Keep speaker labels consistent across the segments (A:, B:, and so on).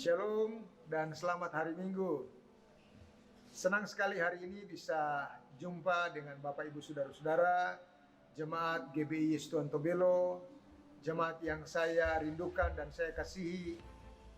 A: Shalom dan selamat hari Minggu. Senang sekali hari ini bisa jumpa dengan Bapak Ibu Saudara-saudara, Jemaat GBI Yesuanto Belo, jemaat yang saya rindukan dan saya kasihi.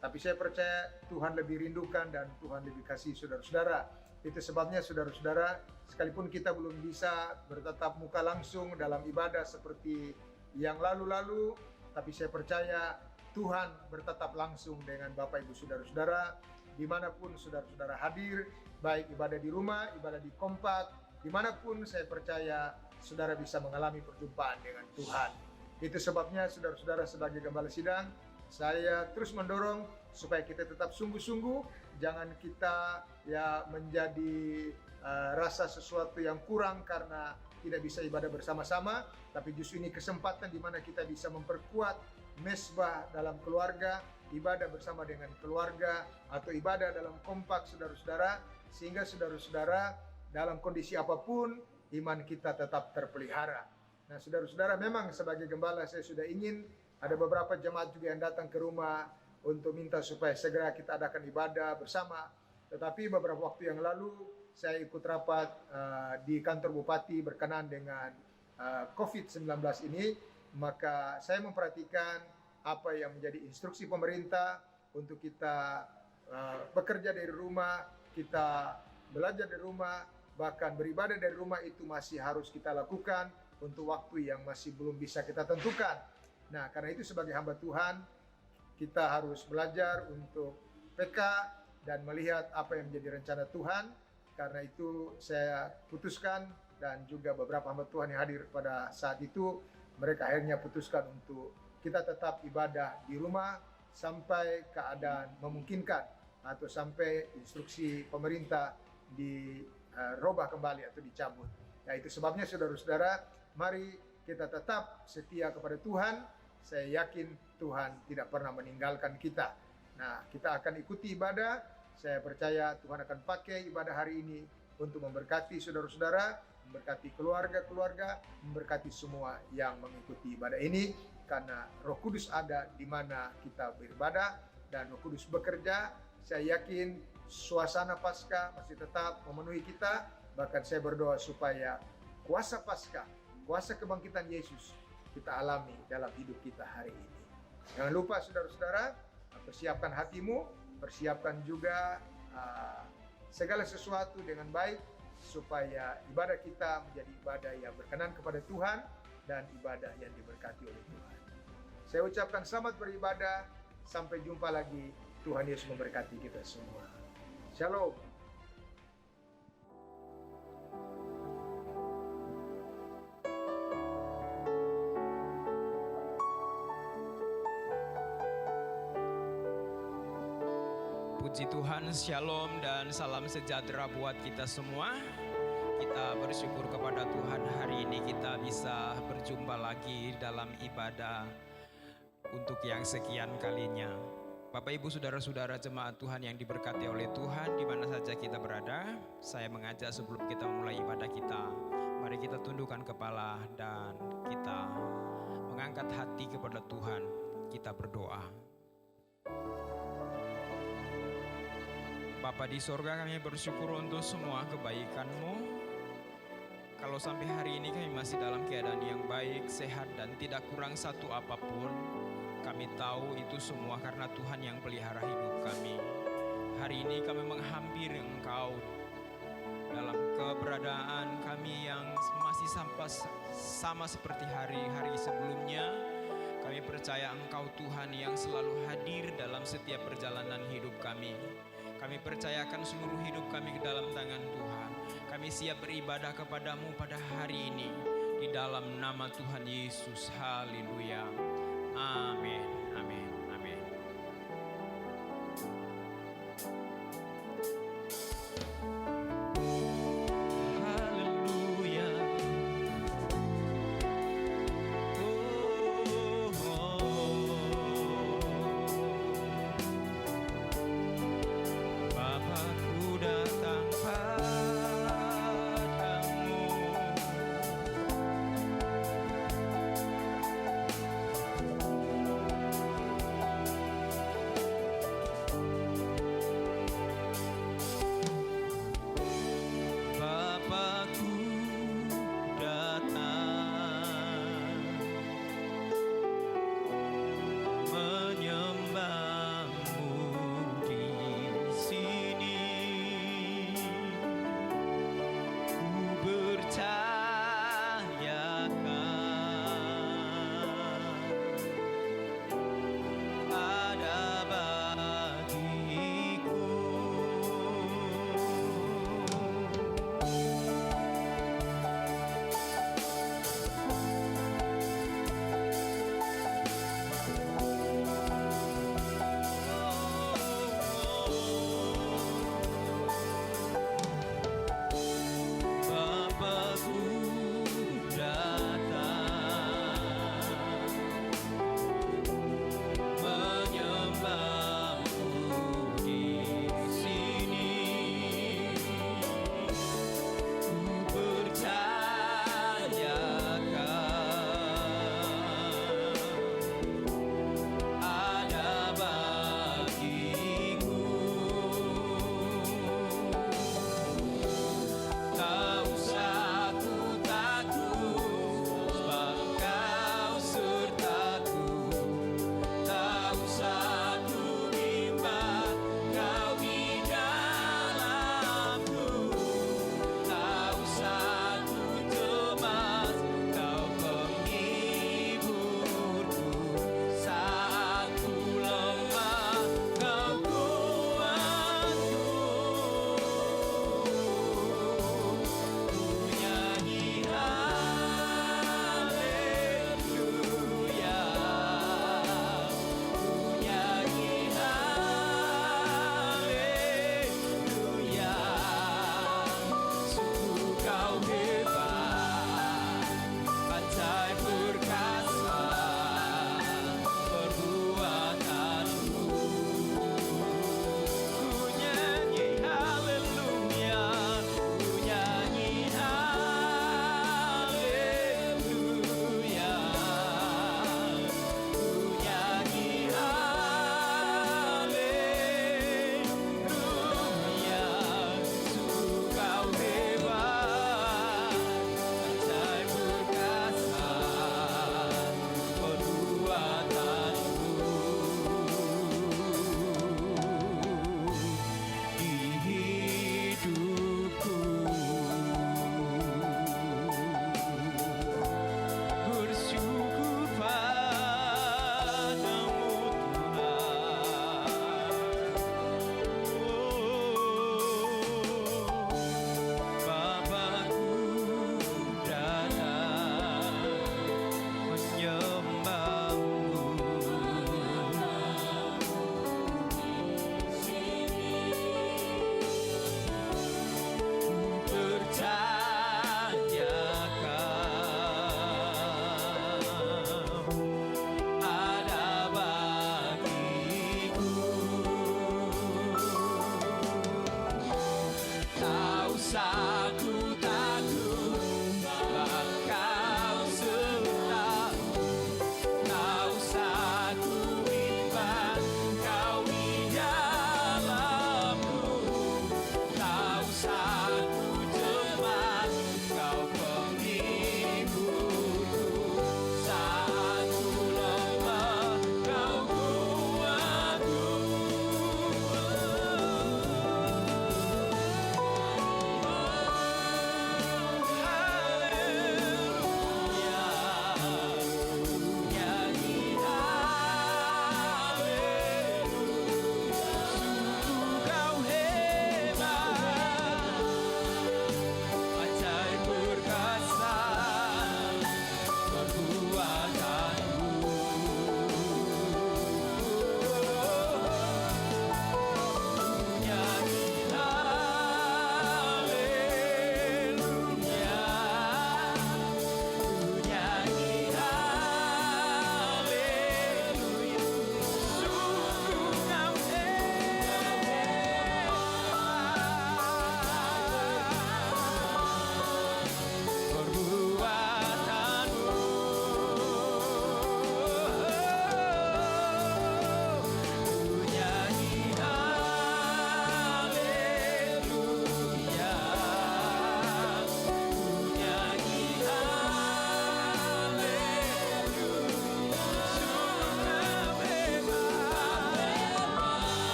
A: Tapi saya percaya Tuhan lebih rindukan dan Tuhan lebih kasih saudara-saudara. Itu sebabnya saudara-saudara, sekalipun kita belum bisa bertatap muka langsung dalam ibadah seperti yang lalu-lalu, tapi saya percaya Tuhan bertatap langsung dengan Bapak Ibu Saudara-saudara dimanapun saudara-saudara hadir, baik ibadah di rumah, ibadah di kompak, dimanapun saya percaya saudara bisa mengalami perjumpaan dengan Tuhan. Itu sebabnya saudara-saudara sebagai gembala sidang, saya terus mendorong supaya kita tetap sungguh-sungguh, jangan kita menjadi rasa sesuatu yang kurang karena tidak bisa ibadah bersama-sama, tapi justru ini kesempatan di mana kita bisa memperkuat mesbah dalam keluarga, ibadah bersama dengan keluarga, atau ibadah dalam kompak saudara-saudara, sehingga saudara-saudara dalam kondisi apapun, iman kita tetap terpelihara. Nah saudara-saudara, memang sebagai gembala saya sudah ingin ada beberapa jemaat juga yang datang ke rumah untuk minta supaya segera kita adakan ibadah bersama. Tetapi beberapa waktu yang lalu saya ikut rapat di kantor Bupati berkenaan dengan COVID-19 ini, maka saya memperhatikan apa yang menjadi instruksi pemerintah untuk kita bekerja dari rumah, kita belajar dari rumah, bahkan beribadah dari rumah itu masih harus kita lakukan untuk waktu yang masih belum bisa kita tentukan. Nah, karena itu sebagai hamba Tuhan, kita harus belajar untuk PK dan melihat apa yang menjadi rencana Tuhan. Karena itu saya putuskan dan juga beberapa hamba Tuhan yang hadir pada saat itu, mereka akhirnya putuskan untuk kita tetap ibadah di rumah sampai keadaan memungkinkan atau sampai instruksi pemerintah dirubah kembali atau dicabut. Nah itu sebabnya saudara-saudara, mari kita tetap setia kepada Tuhan. Saya yakin Tuhan tidak pernah meninggalkan kita. Nah kita akan ikuti ibadah. Saya percaya Tuhan akan pakai ibadah hari ini untuk memberkati saudara-saudara, memberkati keluarga-keluarga, memberkati semua yang mengikuti ibadah ini. Karena Roh Kudus ada di mana kita beribadah dan Roh Kudus bekerja. Saya yakin suasana Paskah masih tetap memenuhi kita. Bahkan saya berdoa supaya kuasa Paskah, kuasa kebangkitan Yesus kita alami dalam hidup kita hari ini. Jangan lupa saudara-saudara, persiapkan hatimu, persiapkan juga segala sesuatu dengan baik supaya ibadah kita menjadi ibadah yang berkenan kepada Tuhan dan ibadah yang diberkati oleh Tuhan. Saya ucapkan selamat beribadah, sampai jumpa lagi. Tuhan Yesus memberkati kita semua. Shalom.
B: Puji Tuhan, shalom dan salam sejahtera buat kita semua. Kita bersyukur kepada Tuhan hari ini kita bisa berjumpa lagi dalam ibadah untuk yang sekian kalinya. Bapak Ibu Saudara-saudara jemaat Tuhan yang diberkati oleh Tuhan di mana saja kita berada, saya mengajak sebelum kita memulai ibadah kita, mari kita tundukkan kepala dan kita mengangkat hati kepada Tuhan. Kita berdoa. Bapa di sorga, kami bersyukur untuk semua kebaikan-Mu. Kalau sampai hari ini kami masih dalam keadaan yang baik, sehat dan tidak kurang satu apapun, kami tahu itu semua karena Tuhan yang pelihara hidup kami. Hari ini kami menghampiri Engkau dalam keberadaan kami yang masih sama seperti hari-hari sebelumnya. Kami percaya Engkau Tuhan yang selalu hadir dalam setiap perjalanan hidup kami. Kami percayakan seluruh hidup kami ke dalam tangan Tuhan. Kami siap beribadah kepadamu pada hari ini. Di dalam nama Tuhan Yesus. Haleluya. Amin. Amin. Amin. Haleluya. Bapakku datang padamu,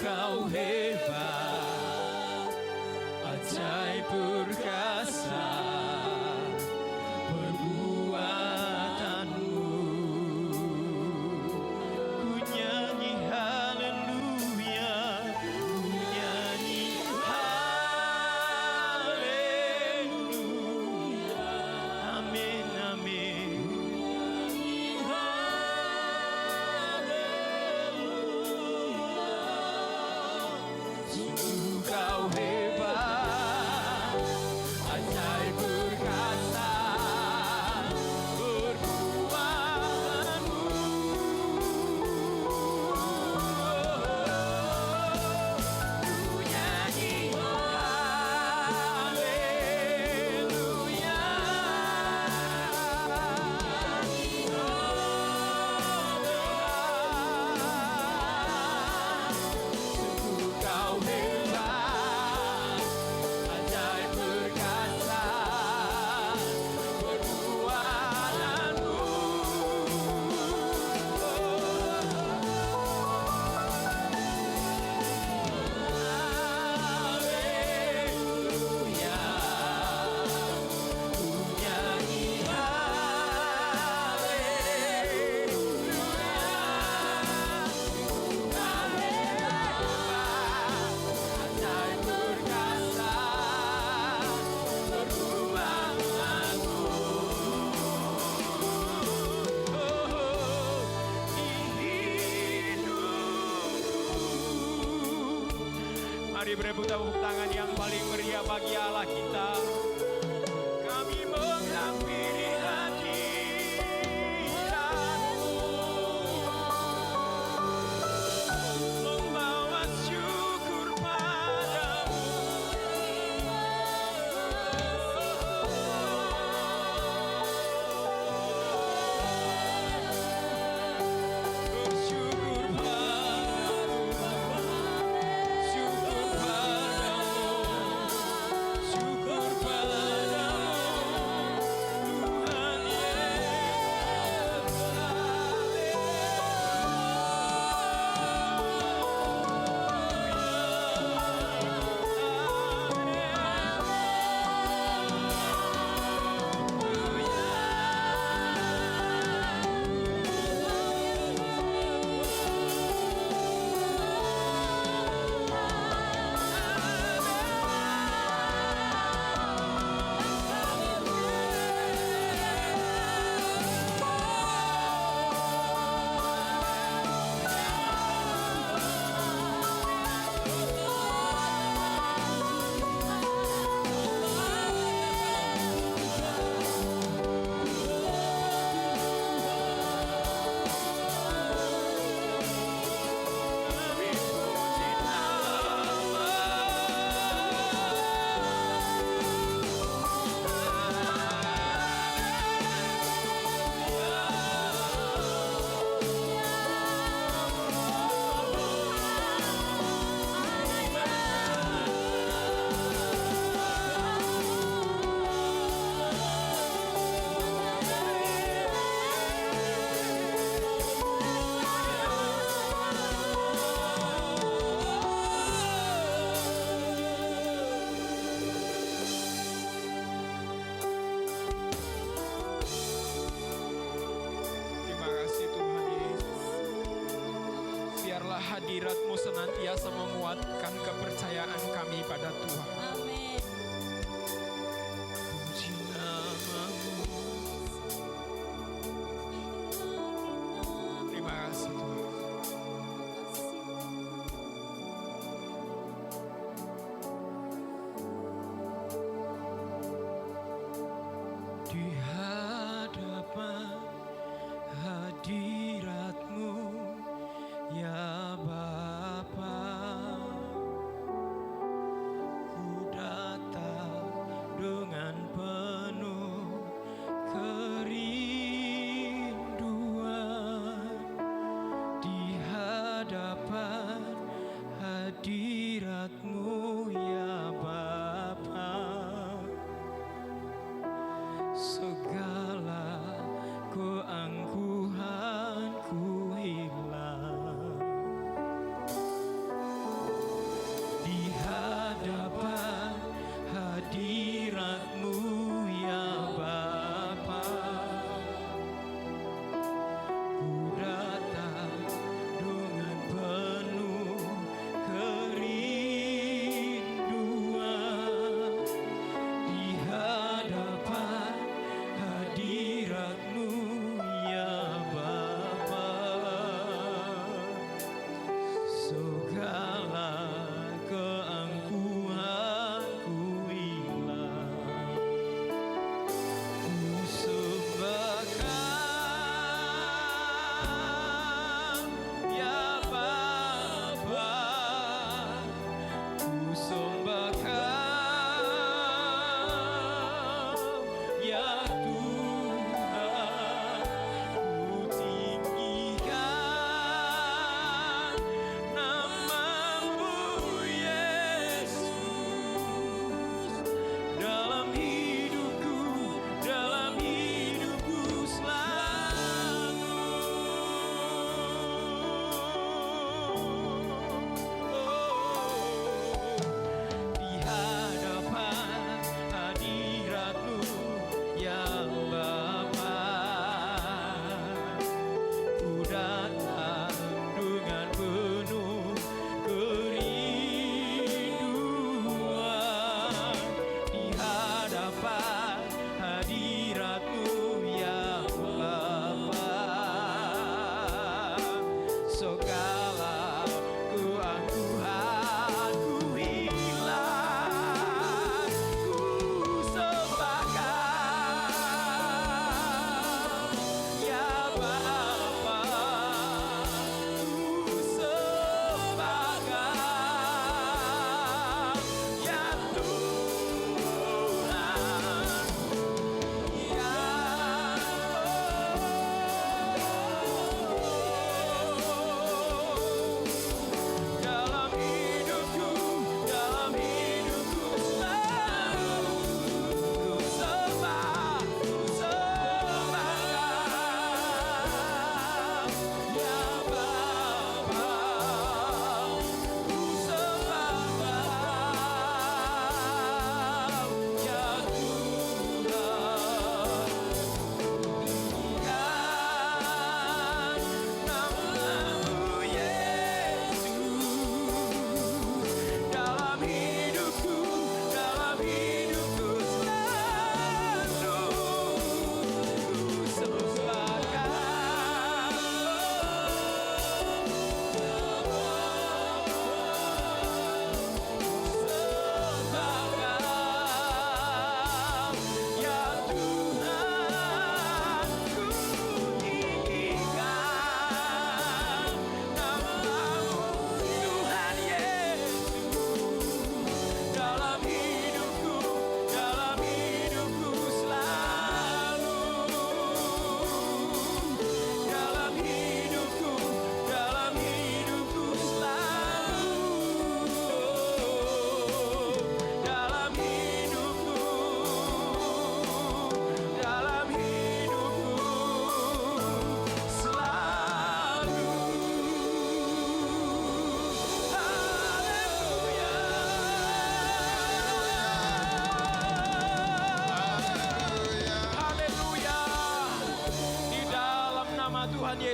B: Kau hebat, ajaib perkasa perbuatanmu. Ku nyanyi haleluya, ku nyanyi haleluya. Amin, amin. Sungguh Kau hebat, ajaib perkasa perbuatanmu. Ku nyanyi haleluya. Sungguh Kau hebat, ajaib perkasa perbuatanmu. Haleluya, ku nyanyi haleluya. Kau hebat, ajaib perkasa perbuatanmu. Mari beri tepuk tangan yang paling meriah bagi Allah kita. Kami menghampiri hadirat-Mu, membawa syukur padamu. Bersyukur padamu, syukur padamu, syukur padamu, Tuhan Terima kasih Tuhan Yesus. Biarlah hadirat-Mu senantiasa menguatkan kepercayaan kami pada Tuhan.
C: Amin.
B: Puji nama-Mu. Terima kasih Tuhan. Di hadapan hadirat-Mu, ya Bapa, ku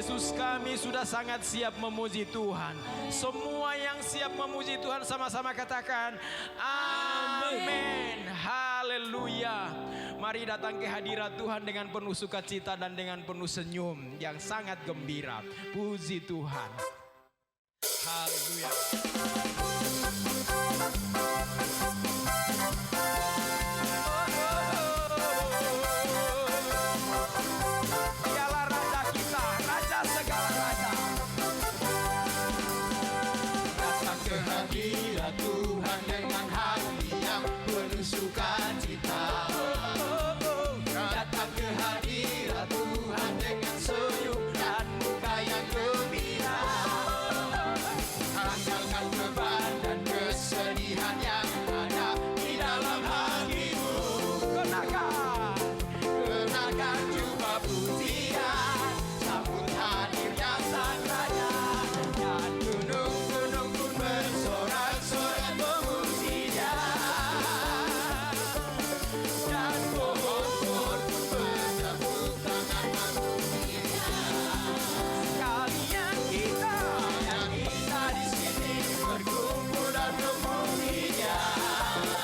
B: Yesus, kami sudah sangat siap memuji Tuhan. Semua yang siap memuji Tuhan sama-sama katakan amin. Haleluya. Mari datang ke hadirat Tuhan dengan penuh sukacita dan dengan penuh senyum yang sangat gembira. Puji Tuhan. Haleluya. Dialah Raja kita, Raja segala raja.
C: Datang ke hadirat Tuhan dengan hati yang penuh sukacita. Datang ke hadirat Tuhan dengan senyum dan muka yang gembira. Tinggalkan beban dan kesedihan yang ada di dalam hatimu. Kenakan jubah pujian, sambut hadirnya Sang Raja. Dan gunung-gunung pun bersorak-sorak memuji-Nya. Dan pohon-pohon pun bertepuk tangan memuji-Nya. Sekalian kita di sini berkumpul dan memuji-Nya.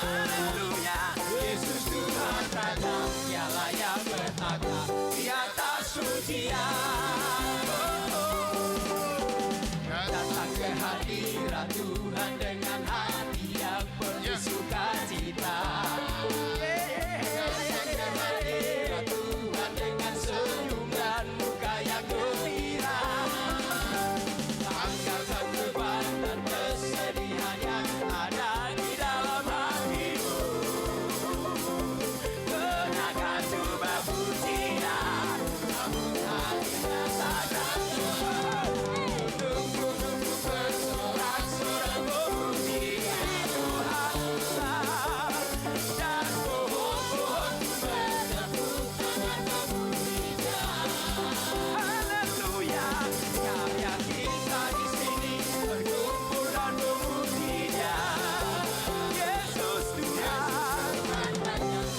C: Haleluya, Yesus Tuhan Raja, Dialah yang bertakhta di atas pujian. Datang ke hadirat Tuhan dengan hati yang penuh sukacita. Datang ke hadirat Tuhan dengan senyum dan muka yang gembira. Angkatkan beban dan kesedihan yang ada di dalam hatimu. Kenakan jubah pujian, sambut hadirnya Sang Raja. Gunung-gunung bersorak-sorak memuji-Nya. Dan pohon-pohon bertepuk tangan memuji-Nya. Haleluya, sekalian kita di sini berkumpul dan memuji-Nya. Yesus Tuhan,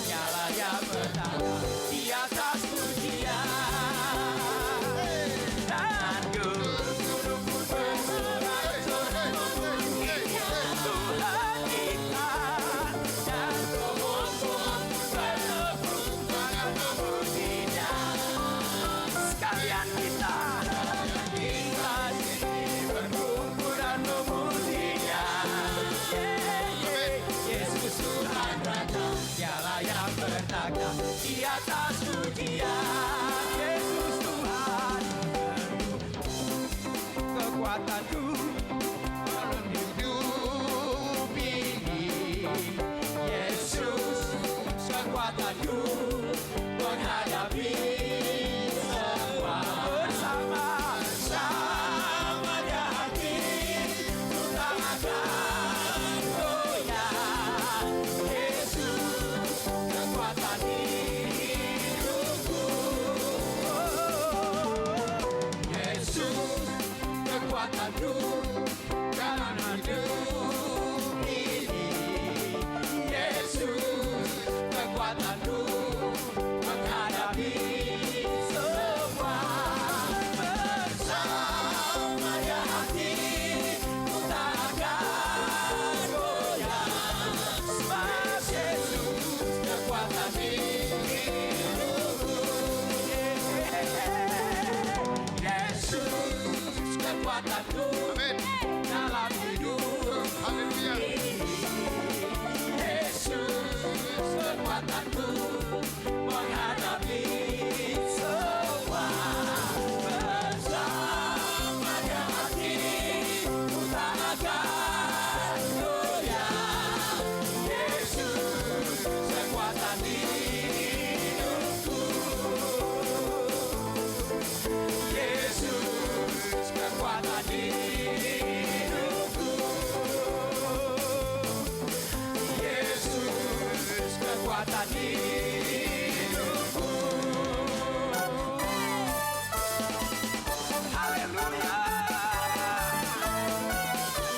C: Dialah yang bertakhta di atas pujian. Dan gunung-gunung pun bersorak-sorak memuji-Nya. Tuhan kita, dan pohon-pohon bertepuk tangan memuji-Nya. Sekalian kita di sini berkumpul dan memuji-Nya. Yesus Tuhan Raja, Dialah yang bertakhta di atas pujian. Yesus Tuhan, kekuatanku dalam hidup ini. Yesus, kekuatanku menghadapi semua. Bersama di hati ku tak akan goyah. Yesus, kekuatan hidupku. Yesus, kekuatanku dalam hidup ini. Yesus, kekuatanku menghadapi semua. Bersama di hati ku tak akan goyah. Sebab Yesus, kekuatan hidupku. Yesus, kekuatanku dalam hidup ini. Yesus, kekuatanku menghadapi semua. Bersama di hati ku tak akan goyah. Yesus, kekuatan hidupku. Yesus, kekuatan hidupku. Yesus, kekuatan hidupku. Haleluya.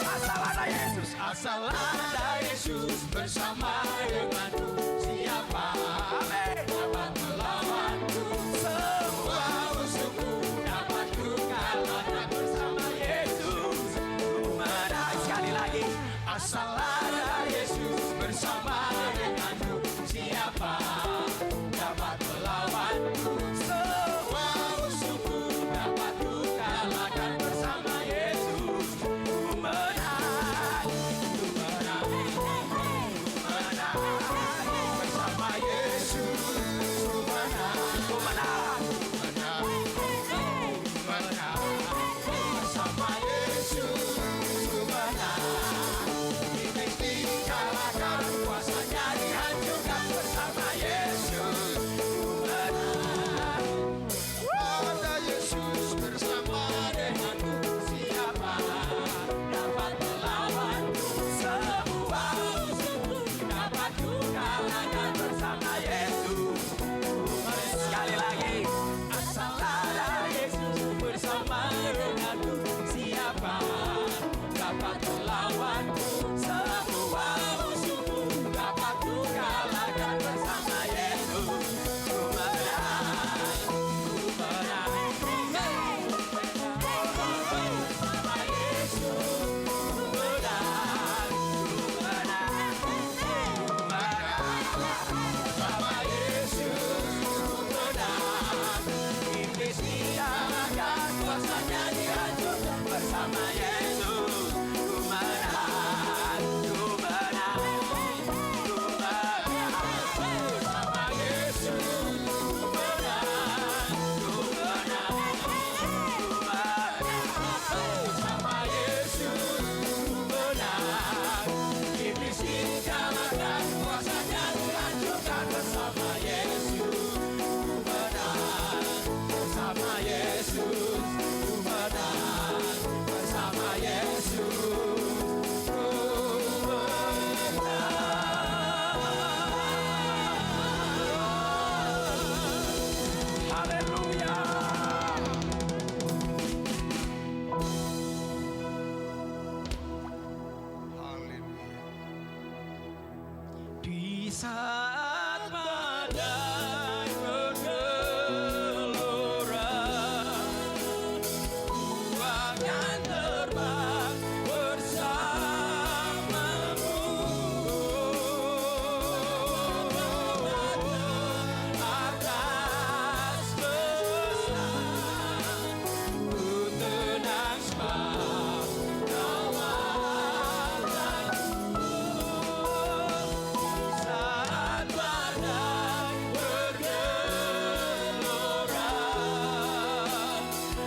C: Asal ada Yesus, asal ada Yesus bersama denganku. Siapa dapat melawanku? Semua musuhku dapat ku Bersama Yesus ku menang. Iblis dikalahkan, kuasanya dihancurkan. Bersama Yesus ku menang. Ku menang. Ku menang. Bersama Yesus ku menang. Ku menang. Ku menang. Bersama Yesus ku menang. Iblis dikalahkan, kuasanya dihancurkan. Bersama Yesus ku menang. Bersama Yesus ku menang. Bersama Yesus ku menang. Haleluya. Di saat badai bergelora, ku akan terbang bersamamu. Atas besar, ku tenang sebab Kau saat badai bergelora,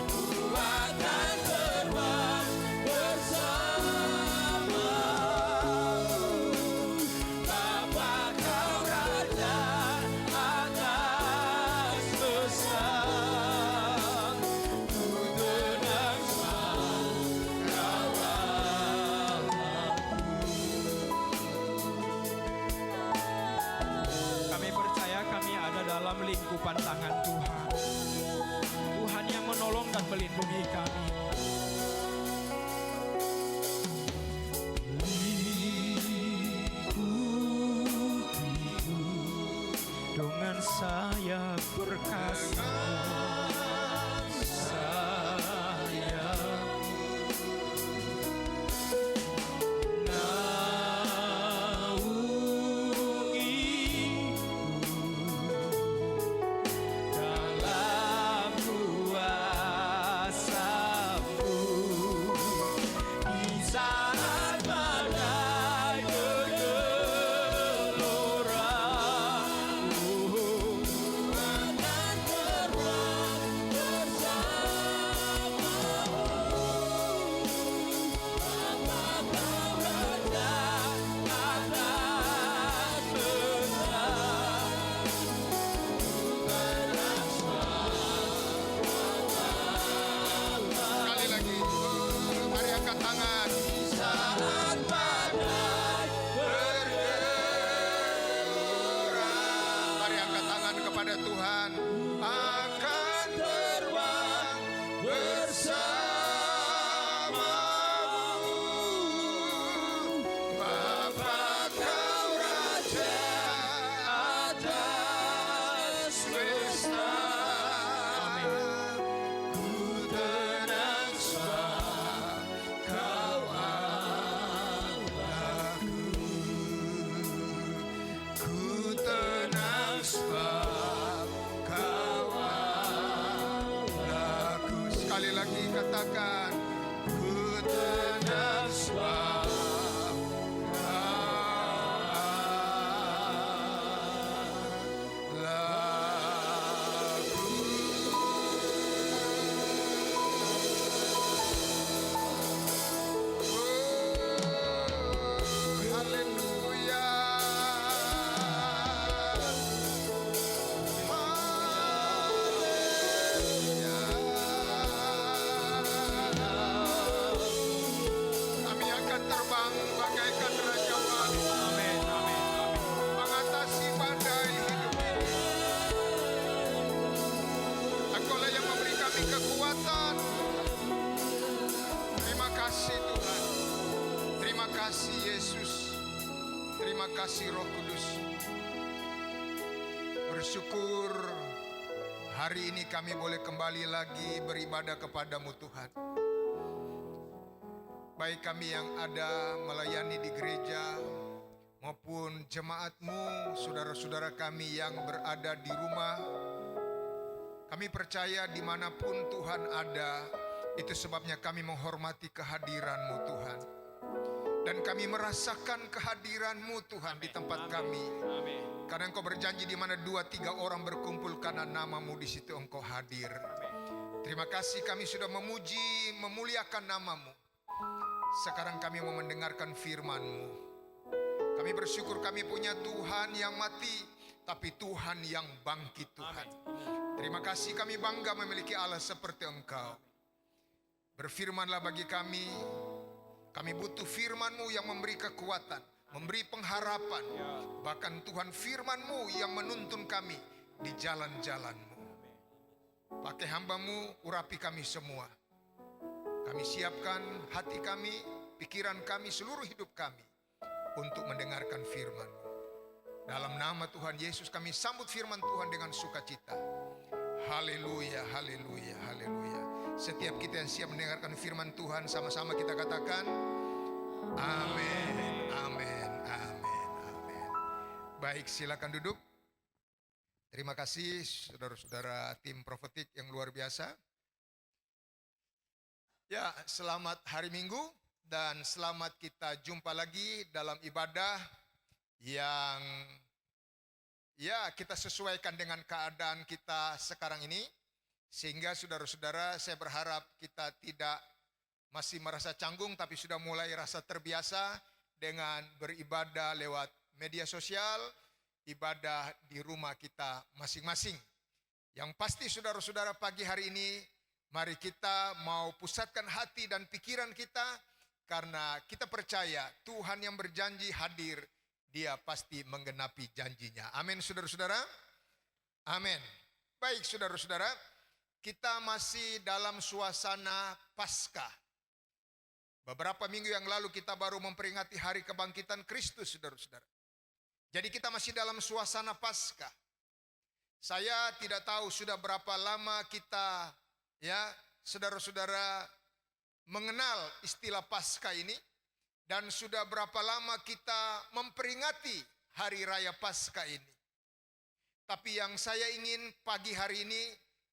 C: ku akan terbang bersamamu. Bapa Kau Raja atas besar, ku tenang sebab Kau
B: Kami percaya kami ada dalam lingkupan tangan Tuhan. Tuhan yang menolong dan melindungi kami. Dengan sayap berkasih, sayap dalam kuasa-Mu. Di saat badai bergelora, ku akan terbang bersamamu. Bapa Kau Raja atas besar,
D: Sekali lagi, mari angkat tangan.
C: saat badai bergelora,
D: Mari angkat tangan kepada Tuhan. Akan terbang bersamamu. Bapa Kau Raja atas besar. Ku tenang sebab Kau Allahku. Ku tenang sebab Kau Allahku. Sekali lagi katakan, ku tenang sebab Allahku. Haleluya. Kami akan terbang bagaikan Raja Wali,
B: Amin, amin, amin.
D: mengatasi badai hidup ini. Engkaulah yang memberi kami kekuatan. Terima kasih Tuhan. Terima kasih Yesus. Terima kasih Roh Kudus. Bersyukur hari ini kami boleh kembali lagi beribadah kepadamu Tuhan. Baik kami yang ada melayani di gereja maupun jemaat-Mu, saudara-saudara kami yang berada di rumah. Kami percaya dimanapun Tuhan ada, itu sebabnya kami menghormati kehadiran-Mu Tuhan. Dan kami merasakan kehadiran-Mu Tuhan di tempat kami.
B: Amin.
D: Karena Engkau berjanji di mana 2-3 orang berkumpul karena nama-Mu, di situ Engkau hadir. Terima kasih kami sudah memuji, memuliakan nama-Mu. Sekarang kami mau mendengarkan firman-Mu. Kami bersyukur kami punya Tuhan yang mati, tapi Tuhan yang bangkit Tuhan. Terima kasih kami bangga memiliki Allah seperti Engkau. Berfirmanlah bagi kami. Kami butuh firman-Mu yang memberi kekuatan, memberi pengharapan. Bahkan Tuhan firman-Mu yang menuntun kami di jalan-jalan-Mu. Pakai hamba-Mu, urapi kami semua. Kami siapkan hati kami, pikiran kami, seluruh hidup kami untuk mendengarkan firman-Mu. Dalam nama Tuhan Yesus kami sambut firman Tuhan dengan sukacita. Haleluya, haleluya, haleluya. Setiap kita yang siap mendengarkan firman Tuhan, sama-sama kita katakan amin, amin, amin, amin. Baik, silakan duduk. Terima kasih saudara-saudara tim profetik yang luar biasa. Ya, selamat hari Minggu dan selamat kita jumpa lagi dalam ibadah yang kita sesuaikan dengan keadaan kita sekarang ini. Sehingga saudara-saudara, saya berharap kita tidak masih merasa canggung, tapi sudah mulai rasa terbiasa dengan beribadah lewat media sosial, ibadah di rumah kita masing-masing. Yang pasti saudara-saudara, pagi hari ini mari kita mau pusatkan hati dan pikiran kita, karena kita percaya Tuhan yang berjanji hadir, Dia pasti menggenapi janjinya. Amin saudara-saudara. Amin. Baik saudara-saudara, kita masih dalam suasana Paskah. Beberapa minggu yang lalu kita baru memperingati hari kebangkitan Kristus, saudara-saudara. Jadi kita masih dalam suasana Paskah. Saya tidak tahu sudah berapa lama kita, saudara-saudara, mengenal istilah Paskah ini, dan sudah berapa lama kita memperingati hari raya Paskah ini. Tapi yang saya ingin pagi hari ini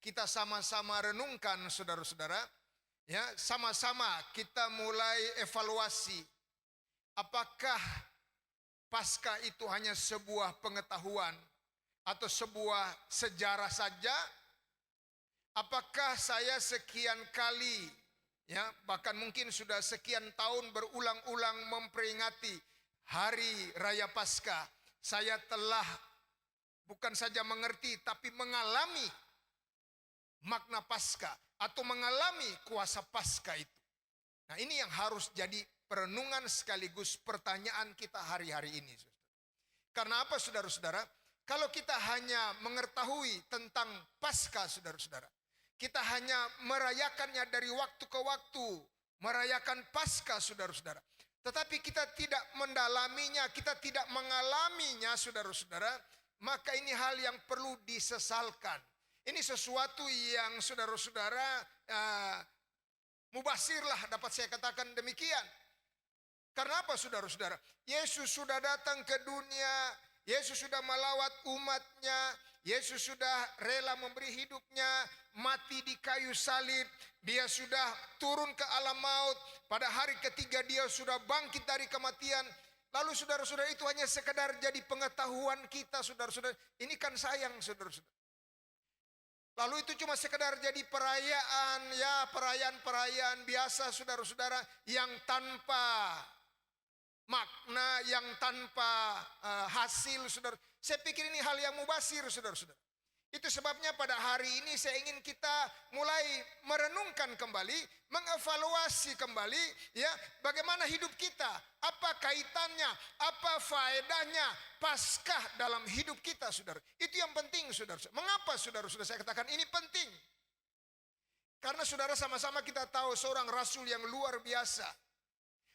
D: kita sama-sama renungkan saudara-saudara, sama-sama kita mulai evaluasi. Apakah Paskah itu hanya sebuah pengetahuan atau sebuah sejarah saja? Apakah saya sekian kali, bahkan mungkin sudah sekian tahun berulang-ulang memperingati hari raya Paskah, saya telah bukan saja mengerti tapi mengalami makna Paskah atau mengalami kuasa Paskah itu. Nah, ini yang harus jadi perenungan sekaligus pertanyaan kita hari-hari ini. Karena apa saudara-saudara? Kalau kita hanya mengetahui tentang Paskah saudara-saudara, kita hanya merayakannya dari waktu ke waktu, merayakan Paskah saudara-saudara. Tetapi kita tidak mendalaminya, kita tidak mengalaminya saudara-saudara, maka ini hal yang perlu disesalkan. Ini sesuatu yang saudara-saudara mubasirlah, dapat saya katakan demikian. Karena apa saudara-saudara? Yesus sudah datang ke dunia, Yesus sudah melawat umatnya, Yesus sudah rela memberi hidupnya, mati di kayu salib, Dia sudah turun ke alam maut, pada hari ketiga Dia sudah bangkit dari kematian. Lalu saudara-saudara, itu hanya sekedar jadi pengetahuan kita saudara-saudara. Ini kan sayang saudara-saudara. Lalu itu cuma sekedar jadi perayaan, perayaan-perayaan biasa saudara-saudara, yang tanpa makna, yang tanpa hasil saudara. Saya pikir ini hal yang mubasir saudara-saudara. Itu sebabnya pada hari ini saya ingin kita mulai merenungkan kembali, mengevaluasi kembali bagaimana hidup kita, apa kaitannya, apa faedahnya Paskah dalam hidup kita saudara. Itu yang penting saudara. Mengapa saudara-saudara saya katakan ini penting? Karena saudara, sama-sama kita tahu seorang rasul yang luar biasa.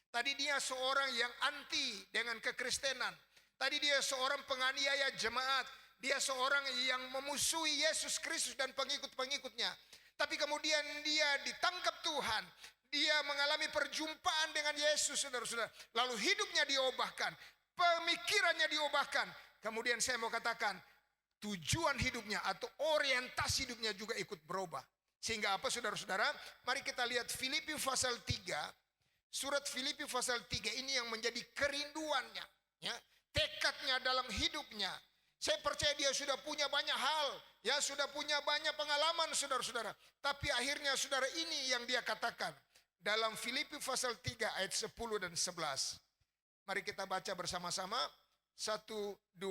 D: Tadi dia seorang yang anti dengan kekristenan. Tadi dia seorang penganiaya jemaat. Dia seorang yang memusuhi Yesus Kristus dan pengikut-pengikutnya. Tapi kemudian dia ditangkap Tuhan. Dia mengalami perjumpaan dengan Yesus, saudara-saudara. Lalu hidupnya diubahkan. pemikirannya diubahkan. Kemudian saya mau katakan, tujuan hidupnya atau orientasi hidupnya juga ikut berubah. Sehingga apa saudara-saudara? Mari kita lihat Filipi pasal 3. Surat Filipi pasal 3 ini yang menjadi kerinduannya, ya, tekadnya dalam hidupnya. Saya percaya dia sudah punya banyak hal, ya, sudah punya banyak pengalaman saudara-saudara. Tapi akhirnya saudara, ini yang dia katakan dalam Filipi pasal 3 ayat 10 dan 11. Mari kita baca bersama-sama. 1, 2,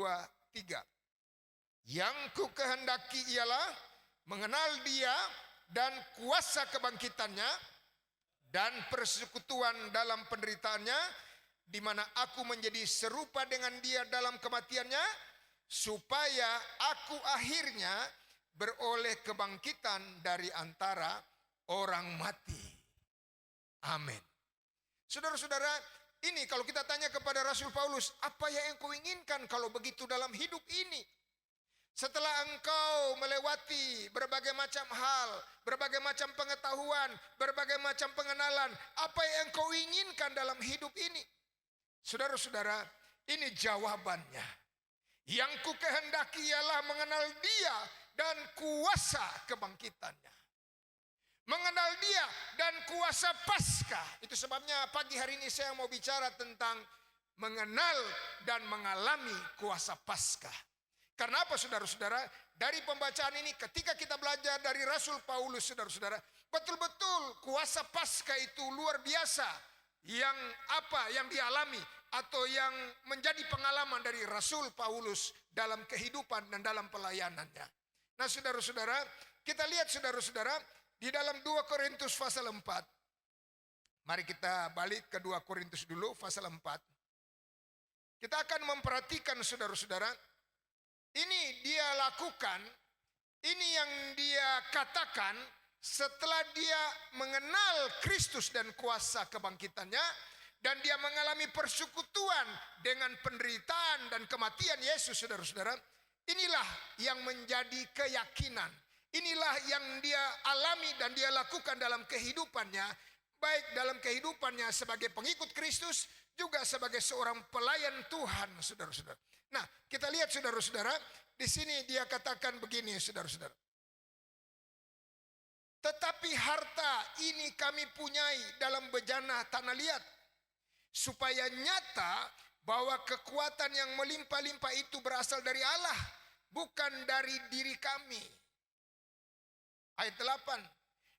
D: 3. Yang ku kehendaki ialah mengenal dia dan kuasa kebangkitannya dan persekutuan dalam penderitaannya, di mana aku menjadi serupa dengan dia dalam kematiannya, supaya aku akhirnya beroleh kebangkitan dari antara orang mati. Amin. Saudara-saudara, ini kalau kita tanya kepada Rasul Paulus, apa yang engkau inginkan kalau begitu dalam hidup ini? Setelah engkau melewati berbagai macam hal, berbagai macam pengetahuan, berbagai macam pengenalan, apa yang engkau inginkan dalam hidup ini? Saudara-saudara, ini jawabannya. Yang ku kehendaki ialah mengenal dia dan kuasa kebangkitannya. Mengenal dia dan kuasa Paskah. Itu sebabnya pagi hari ini saya mau bicara tentang mengenal dan mengalami kuasa Paskah. Karena apa saudara-saudara? Dari pembacaan ini ketika kita belajar dari Rasul Paulus, saudara-saudara, betul-betul kuasa Paskah itu luar biasa. Yang apa yang dialami atau yang menjadi pengalaman dari Rasul Paulus dalam kehidupan dan dalam pelayanannya. Nah saudara-saudara, kita lihat saudara-saudara di dalam 2 Korintus pasal 4. Mari kita balik ke 2 Korintus dulu pasal 4. Kita akan memperhatikan saudara-saudara, ini dia lakukan, ini yang dia katakan setelah dia mengenal Kristus dan kuasa kebangkitannya, dan dia mengalami persekutuan dengan penderitaan dan kematian Yesus, saudara-saudara. Inilah yang menjadi keyakinan. Inilah yang dia alami dan dia lakukan dalam kehidupannya, baik dalam kehidupannya sebagai pengikut Kristus, juga sebagai seorang pelayan Tuhan, saudara-saudara. Nah, kita lihat saudara-saudara, di sini dia katakan begini, saudara-saudara. Tetapi harta ini kami punyai dalam bejana tanah liat, supaya nyata bahwa kekuatan yang melimpah-limpah itu berasal dari Allah, bukan dari diri kami. Ayat 8.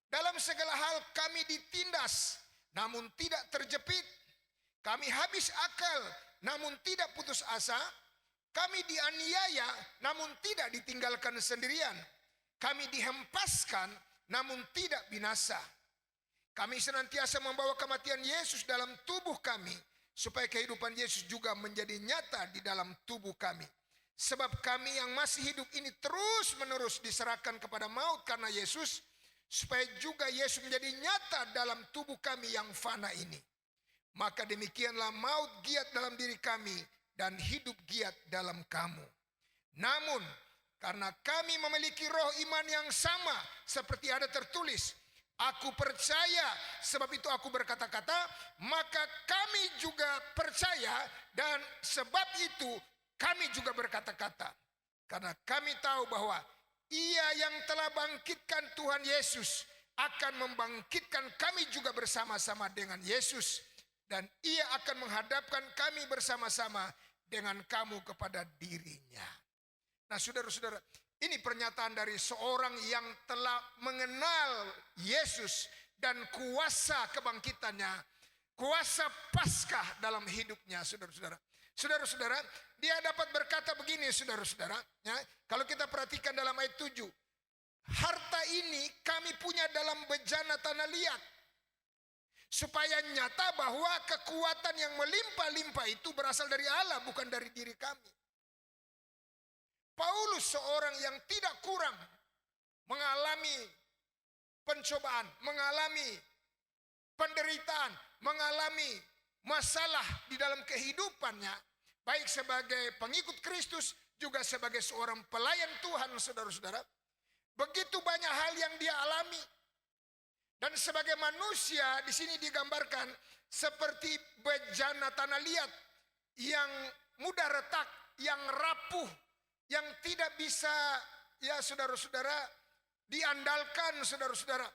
D: Dalam segala hal kami ditindas, namun tidak terjepit. Kami habis akal, namun tidak putus asa. Kami dianiaya, namun tidak ditinggalkan sendirian. Kami dihempaskan, namun tidak binasa. Kami senantiasa membawa kematian Yesus dalam tubuh kami, supaya kehidupan Yesus juga menjadi nyata di dalam tubuh kami. Sebab kami yang masih hidup ini terus menerus diserahkan kepada maut karena Yesus, supaya juga Yesus menjadi nyata dalam tubuh kami yang fana ini. Maka demikianlah maut giat dalam diri kami, dan hidup giat dalam kamu. Namun karena kami memiliki roh iman yang sama, seperti ada tertulis, aku percaya, sebab itu aku berkata-kata, maka kami juga percaya, dan sebab itu kami juga berkata-kata. Karena kami tahu bahwa Ia yang telah bangkitkan Tuhan Yesus akan membangkitkan kami juga bersama-sama dengan Yesus, dan Ia akan menghadapkan kami bersama-sama dengan kamu kepada dirinya. Nah saudara-saudara, ini pernyataan dari seorang yang telah mengenal Yesus dan kuasa kebangkitannya, kuasa Paskah dalam hidupnya, saudara-saudara. Saudara-saudara, dia dapat berkata begini, saudara-saudara, ya, kalau kita perhatikan dalam ayat 7, harta ini kami punya dalam bejana tanah liat, supaya nyata bahwa kekuatan yang melimpah-limpah itu berasal dari Allah, bukan dari diri kami. Paulus seorang yang tidak kurang mengalami pencobaan, mengalami penderitaan, mengalami masalah di dalam kehidupannya, baik sebagai pengikut Kristus juga sebagai seorang pelayan Tuhan, saudara-saudara. Begitu banyak hal yang dia alami. Dan sebagai manusia di sini digambarkan seperti bejana tanah liat. yang mudah retak, yang rapuh, yang tidak bisa, ya saudara-saudara, diandalkan saudara-saudara.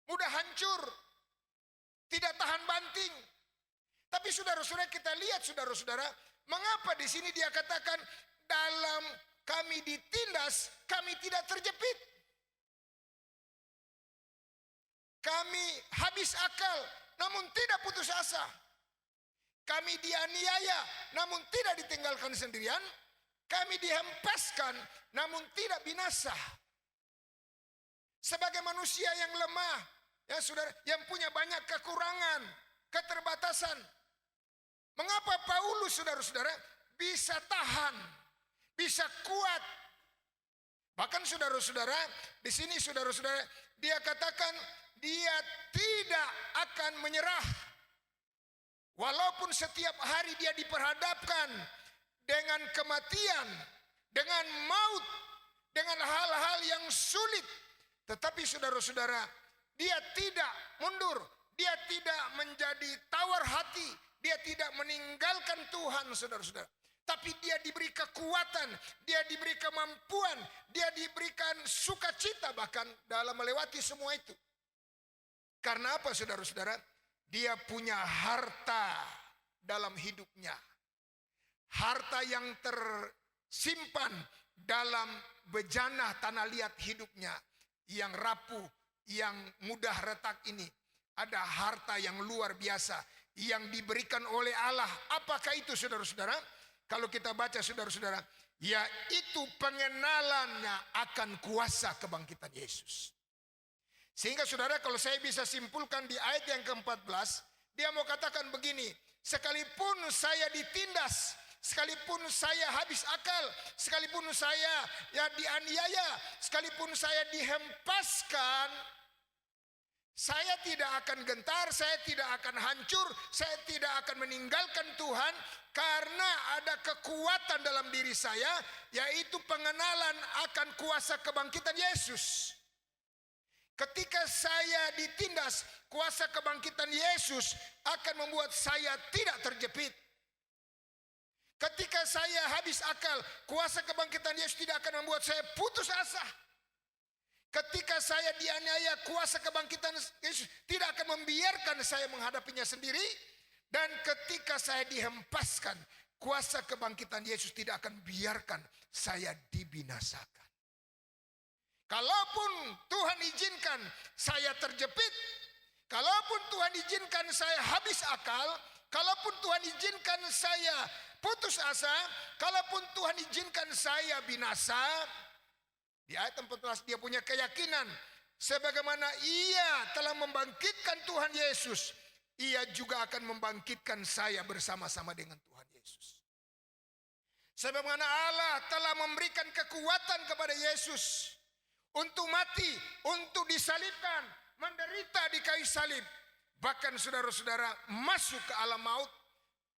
D: Mudah hancur, tidak tahan banting. Tapi saudara-saudara, kita lihat saudara-saudara, mengapa di sini dia katakan dalam kami ditindas, kami tidak terjepit. Kami habis akal, namun tidak putus asa. Kami dianiaya, namun tidak ditinggalkan sendirian. Kami dihempaskan, namun tidak binasa. Sebagai manusia yang lemah, ya saudara, yang punya banyak kekurangan, keterbatasan. Mengapa Paulus, saudara-saudara, bisa tahan, bisa kuat? Bahkan saudara-saudara, di sini saudara-saudara, dia katakan dia tidak akan menyerah. Walaupun setiap hari dia diperhadapkan dengan kematian, dengan maut, dengan hal-hal yang sulit. Tetapi saudara-saudara, dia tidak mundur, dia tidak menjadi tawar hati, dia tidak meninggalkan Tuhan, saudara-saudara. Tapi dia diberi kekuatan, dia diberi kemampuan, dia diberikan sukacita bahkan dalam melewati semua itu. Karena apa saudara-saudara? Dia punya harta dalam hidupnya. Harta yang tersimpan dalam bejana tanah liat hidupnya. Yang rapuh, yang mudah retak ini. Ada harta yang luar biasa yang diberikan oleh Allah. Apakah itu saudara-saudara? Kalau kita baca saudara-saudara, yaitu pengenalannya akan kuasa kebangkitan Yesus. Sehingga saudara, kalau saya bisa simpulkan di ayat yang ke-14, dia mau katakan begini, sekalipun saya ditindas, sekalipun saya habis akal, sekalipun saya dianiaya, sekalipun saya dihempaskan, saya tidak akan gentar, saya tidak akan hancur, saya tidak akan meninggalkan Tuhan, karena ada kekuatan dalam diri saya, yaitu pengenalan akan kuasa kebangkitan Yesus. Ketika saya ditindas, kuasa kebangkitan Yesus akan membuat saya tidak terjepit. Ketika saya habis akal, kuasa kebangkitan Yesus tidak akan membuat saya putus asa. Ketika saya dianiaya, kuasa kebangkitan Yesus tidak akan membiarkan saya menghadapinya sendiri. Dan ketika saya dihempaskan, kuasa kebangkitan Yesus tidak akan biarkan saya dibinasakan. Kalaupun Tuhan izinkan saya terjepit, kalaupun Tuhan izinkan saya habis akal, kalaupun Tuhan izinkan saya putus asa, kalaupun Tuhan izinkan saya binasa, di ayat 14 dia punya keyakinan, sebagaimana ia telah membangkitkan Tuhan Yesus, ia juga akan membangkitkan saya bersama-sama dengan Tuhan Yesus. Sebagaimana Allah telah memberikan kekuatan kepada Yesus untuk mati, untuk disalibkan, menderita di kayu salib. Bahkan saudara-saudara masuk ke alam maut.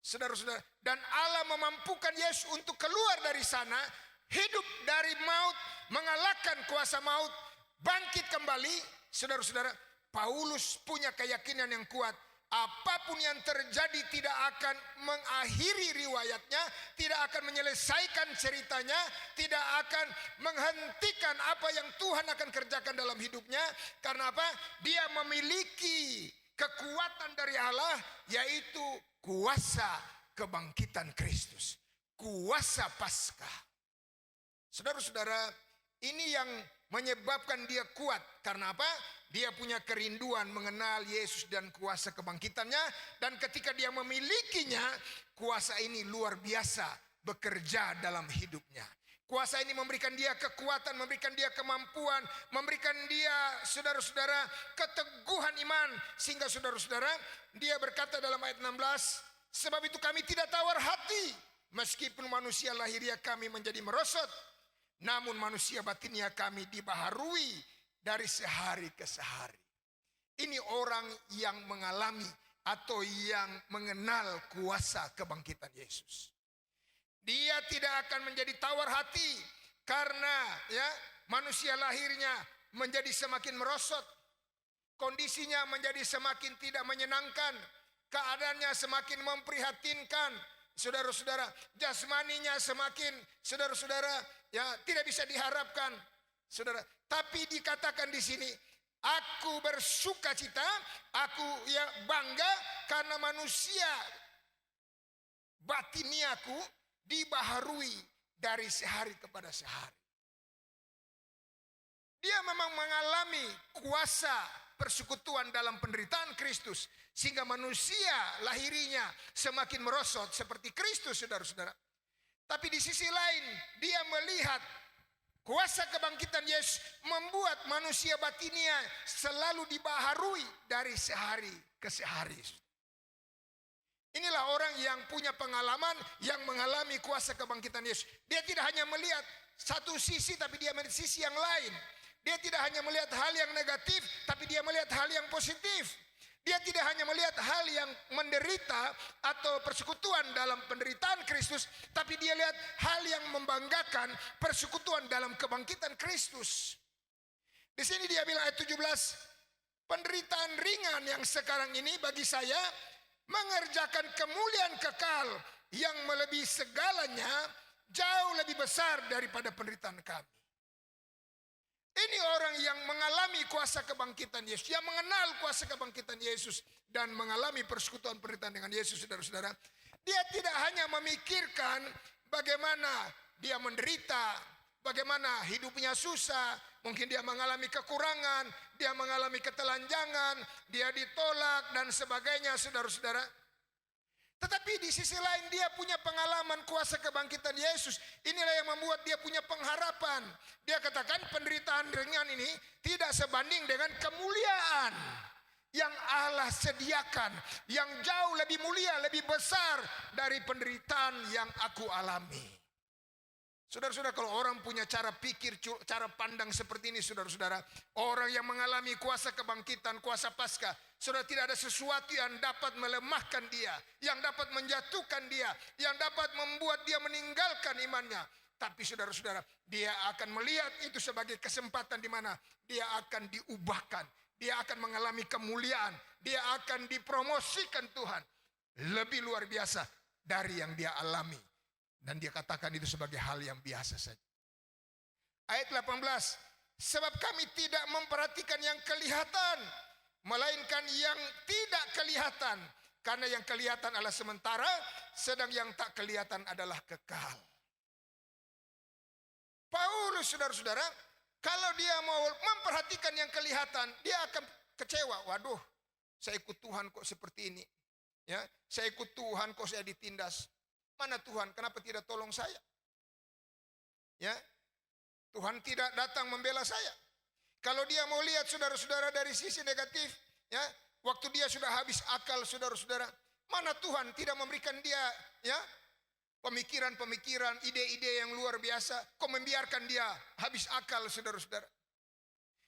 D: Saudara-saudara, dan Allah memampukan Yesus untuk keluar dari sana, hidup dari maut, mengalahkan kuasa maut, bangkit kembali. Saudara-saudara, Paulus punya keyakinan yang kuat. Apapun yang terjadi tidak akan mengakhiri riwayatnya, tidak akan menyelesaikan ceritanya, tidak akan menghentikan apa yang Tuhan akan kerjakan dalam hidupnya. Karena apa? Dia memiliki kekuatan dari Allah, yaitu kuasa kebangkitan Kristus, kuasa Paskah. Saudara-saudara, ini yang menyebabkan dia kuat. Karena apa? Dia punya kerinduan mengenal Yesus dan kuasa kebangkitannya. Dan ketika dia memilikinya, kuasa ini luar biasa bekerja dalam hidupnya. Kuasa ini memberikan dia kekuatan, memberikan dia kemampuan, memberikan dia, saudara-saudara, keteguhan iman. Sehingga saudara-saudara, dia berkata dalam ayat 16, sebab itu kami tidak tawar hati, meskipun manusia lahiriah kami menjadi merosot, namun manusia batinnya kami dibaharui dari sehari ke sehari. Ini orang yang mengalami atau yang mengenal kuasa kebangkitan Yesus. Dia tidak akan menjadi tawar hati karena manusia lahirnya menjadi semakin merosot. Kondisinya menjadi semakin tidak menyenangkan. Keadaannya semakin memprihatinkan. saudara-saudara, jasmaninya semakin, saudara-saudara, ya tidak bisa diharapkan, saudara. Tapi dikatakan di sini, aku bersuka cita, aku ya bangga karena manusia batiniaku dibaharui dari sehari kepada sehari. Dia memang mengalami kuasa persekutuan dalam penderitaan Kristus, sehingga manusia lahirinya semakin merosot seperti Kristus, saudara-saudara. Tapi di sisi lain, dia melihat kuasa kebangkitan Yesus membuat manusia batinia selalu dibaharui dari sehari ke sehari. Inilah orang yang punya pengalaman, yang mengalami kuasa kebangkitan Yesus. Dia tidak hanya melihat satu sisi, tapi dia melihat sisi yang lain. Dia tidak hanya melihat hal yang negatif, tapi dia melihat hal yang positif. Dia tidak hanya melihat hal yang menderita atau persekutuan dalam penderitaan Kristus, tapi dia lihat hal yang membanggakan persekutuan dalam kebangkitan Kristus. Di sini dia bilang ayat 17, penderitaan ringan yang sekarang ini bagi saya mengerjakan kemuliaan kekal yang melebihi segalanya, jauh lebih besar daripada penderitaan kami. Ini orang yang mengalami kuasa kebangkitan Yesus, yang mengenal kuasa kebangkitan Yesus dan mengalami persekutuan penderitaan dengan Yesus, saudara-saudara. Dia tidak hanya memikirkan bagaimana dia menderita, bagaimana hidupnya susah, mungkin dia mengalami kekurangan, dia mengalami ketelanjangan, dia ditolak dan sebagainya, saudara-saudara. Tetapi di sisi lain dia punya pengalaman kuasa kebangkitan Yesus. Inilah yang membuat dia punya pengharapan. Dia katakan penderitaan ringan ini tidak sebanding dengan kemuliaan yang Allah sediakan, yang jauh lebih mulia, lebih besar dari penderitaan yang aku alami. Saudara-saudara, kalau orang punya cara pikir, cara pandang seperti ini, saudara-saudara, orang yang mengalami kuasa kebangkitan, kuasa Paskah, saudara, tidak ada sesuatu yang dapat melemahkan dia, yang dapat menjatuhkan dia, yang dapat membuat dia meninggalkan imannya. Tapi saudara-saudara, dia akan melihat itu sebagai kesempatan di mana dia akan diubahkan, dia akan mengalami kemuliaan, dia akan dipromosikan Tuhan lebih luar biasa dari yang dia alami. Dan dia katakan itu sebagai hal yang biasa saja. Ayat 18, sebab kami tidak memperhatikan yang kelihatan, melainkan yang tidak kelihatan. Karena yang kelihatan adalah sementara, sedang yang tak kelihatan adalah kekal. Paulus, saudara-saudara, kalau dia mau memperhatikan yang kelihatan, dia akan kecewa. Waduh, saya ikut Tuhan kok seperti ini. Ya, saya ikut Tuhan kok saya ditindas. Mana Tuhan? Kenapa tidak tolong saya? Ya, Tuhan tidak datang membela saya. Kalau dia mau lihat saudara-saudara dari sisi negatif, ya, waktu dia sudah habis akal, saudara-saudara, mana Tuhan tidak memberikan dia, ya, pemikiran-pemikiran, ide-ide yang luar biasa? Kok membiarkan dia habis akal, saudara-saudara?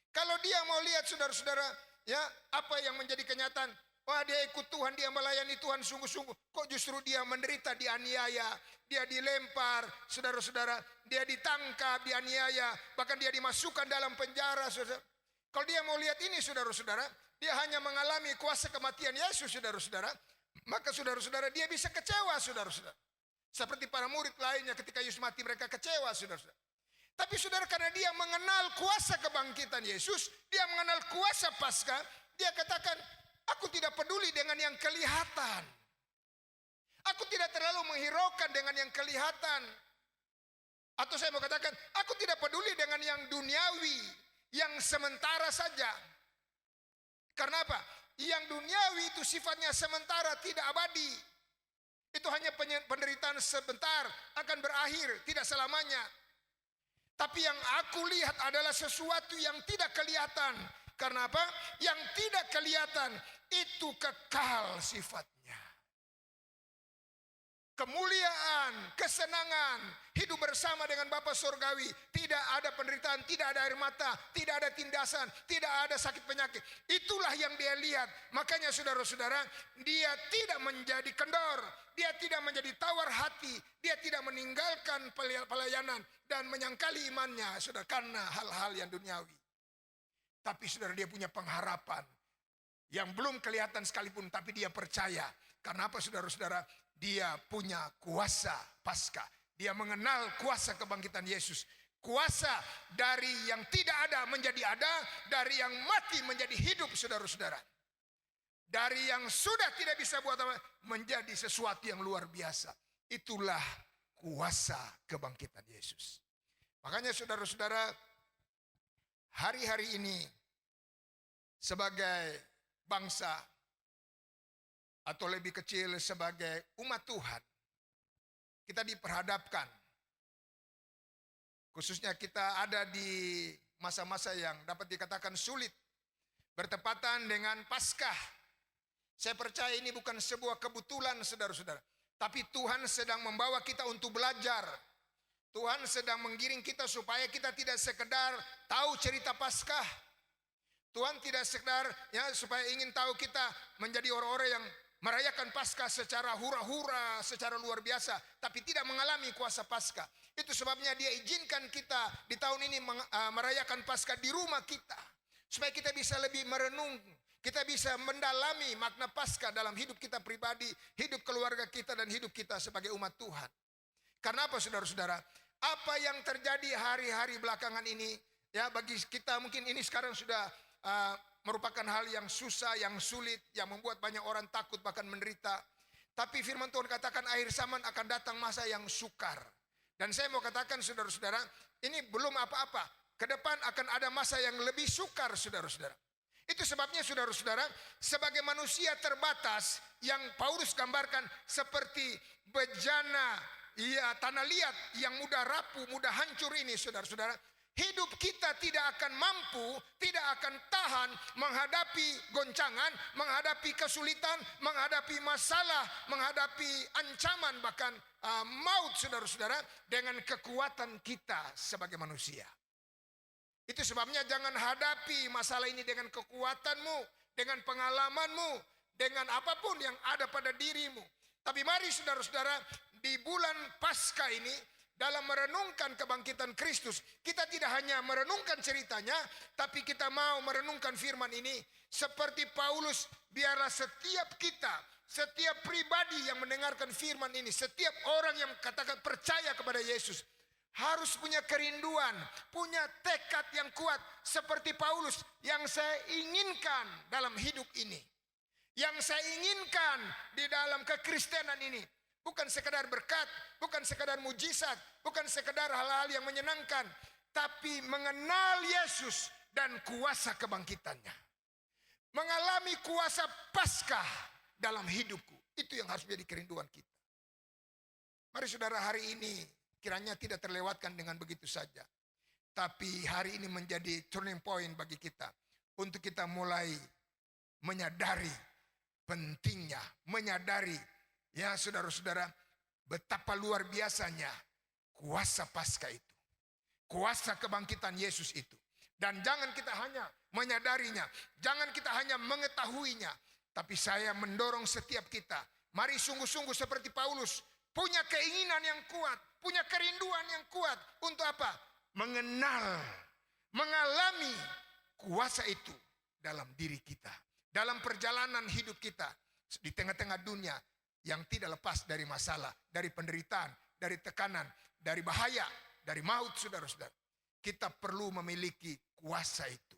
D: Kalau dia mau lihat saudara-saudara, ya, apa yang menjadi kenyataan? Wah, dia ikut Tuhan, dia melayani Tuhan sungguh-sungguh. Kok justru dia menderita, dianiaya, dia dilempar, saudara-saudara, dia ditangkap, dianiaya, bahkan dia dimasukkan dalam penjara, saudara. Kalau dia mau lihat ini, saudara-saudara, dia hanya mengalami kuasa kematian Yesus, saudara-saudara, maka saudara-saudara dia bisa kecewa, saudara-saudara. Seperti para murid lainnya ketika Yesus mati, mereka kecewa, saudara-saudara. Tapi saudara, karena dia mengenal kuasa kebangkitan Yesus, dia mengenal kuasa Paskah, dia katakan, aku tidak peduli dengan yang kelihatan. Aku tidak terlalu menghiraukan dengan yang kelihatan. Atau saya mau katakan, aku tidak peduli dengan yang duniawi, yang sementara saja. Karena apa? Yang duniawi itu sifatnya sementara, tidak abadi. Itu hanya penderitaan sebentar, akan berakhir, tidak selamanya. Tapi yang aku lihat adalah sesuatu yang tidak kelihatan. Karena apa? Yang tidak kelihatan itu kekal sifatnya. Kemuliaan, kesenangan, hidup bersama dengan Bapa Surgawi. Tidak ada penderitaan, tidak ada air mata, tidak ada tindasan, tidak ada sakit penyakit. Itulah yang dia lihat. Makanya saudara-saudara, dia tidak menjadi kendor. Dia tidak menjadi tawar hati. Dia tidak meninggalkan pelayanan dan menyangkali imannya, saudara, karena hal-hal yang duniawi. Tapi saudara, dia punya pengharapan yang belum kelihatan sekalipun, tapi dia percaya. Karena apa, saudara-saudara? dia punya kuasa Paskah. Dia mengenal kuasa kebangkitan Yesus. Kuasa dari yang tidak ada menjadi ada, dari yang mati menjadi hidup, saudara-saudara. Dari yang sudah tidak bisa buat apa, menjadi sesuatu yang luar biasa. Itulah kuasa kebangkitan Yesus. Makanya saudara-saudara, hari-hari ini sebagai bangsa atau lebih kecil sebagai umat Tuhan, kita diperhadapkan, khususnya kita ada di masa-masa yang dapat dikatakan sulit, bertepatan dengan Paskah. Saya percaya ini bukan sebuah kebetulan, saudara-saudara, tapi Tuhan sedang membawa kita untuk belajar. Tuhan sedang menggiring kita supaya kita tidak sekedar tahu cerita Paskah. Tuhan tidak sekedar supaya ingin tahu kita menjadi orang-orang yang merayakan Paskah secara hura-hura, secara luar biasa, tapi tidak mengalami kuasa Paskah. Itu sebabnya Dia izinkan kita di tahun ini merayakan Paskah di rumah kita, supaya kita bisa lebih merenung, kita bisa mendalami makna Paskah dalam hidup kita pribadi, hidup keluarga kita, dan hidup kita sebagai umat Tuhan. Karena apa, saudara-saudara? Apa yang terjadi hari-hari belakangan ini, ya bagi kita mungkin ini sekarang sudah merupakan hal yang susah, yang sulit, yang membuat banyak orang takut bahkan menderita. Tapi firman Tuhan katakan akhir zaman akan datang masa yang sukar. Dan saya mau katakan, saudara-saudara, ini belum apa-apa. Ke depan akan ada masa yang lebih sukar, saudara-saudara. Itu sebabnya, saudara-saudara, sebagai manusia terbatas yang Paulus gambarkan seperti bejana, ya, tanah liat yang mudah rapuh, mudah hancur ini, saudara-saudara. Hidup kita tidak akan mampu, tidak akan tahan menghadapi goncangan, menghadapi kesulitan, menghadapi masalah, menghadapi ancaman, bahkan maut, saudara-saudara, dengan kekuatan kita sebagai manusia. Itu sebabnya jangan hadapi masalah ini dengan kekuatanmu, dengan pengalamanmu, dengan apapun yang ada pada dirimu. Tapi mari saudara-saudara, di bulan Paskah ini, dalam merenungkan kebangkitan Kristus, kita tidak hanya merenungkan ceritanya, tapi kita mau merenungkan firman ini. Seperti Paulus, biarlah setiap kita, setiap pribadi yang mendengarkan firman ini, setiap orang yang katakan percaya kepada Yesus, harus punya kerinduan, punya tekad yang kuat seperti Paulus. Yang saya inginkan dalam hidup ini, yang saya inginkan di dalam kekristenan ini, bukan sekadar berkat, bukan sekadar mujizat, bukan sekadar hal-hal yang menyenangkan, tapi mengenal Yesus dan kuasa kebangkitannya. Mengalami kuasa Paskah dalam hidupku. Itu yang harus menjadi kerinduan kita. Mari saudara, hari ini kiranya tidak terlewatkan dengan begitu saja. Tapi hari ini menjadi turning point bagi kita. Untuk kita mulai menyadari pentingnya. Menyadari, ya saudara-saudara, betapa luar biasanya kuasa Paskah itu. Kuasa kebangkitan Yesus itu. Dan jangan kita hanya menyadarinya. Jangan kita hanya mengetahuinya. Tapi saya mendorong setiap kita. Mari sungguh-sungguh seperti Paulus. Punya keinginan yang kuat, punya kerinduan yang kuat. Untuk apa? Mengenal, mengalami kuasa itu dalam diri kita. Dalam perjalanan hidup kita. Di tengah-tengah dunia yang tidak lepas dari masalah, dari penderitaan, dari tekanan, dari bahaya, dari maut, saudara-saudara. Kita perlu memiliki kuasa itu.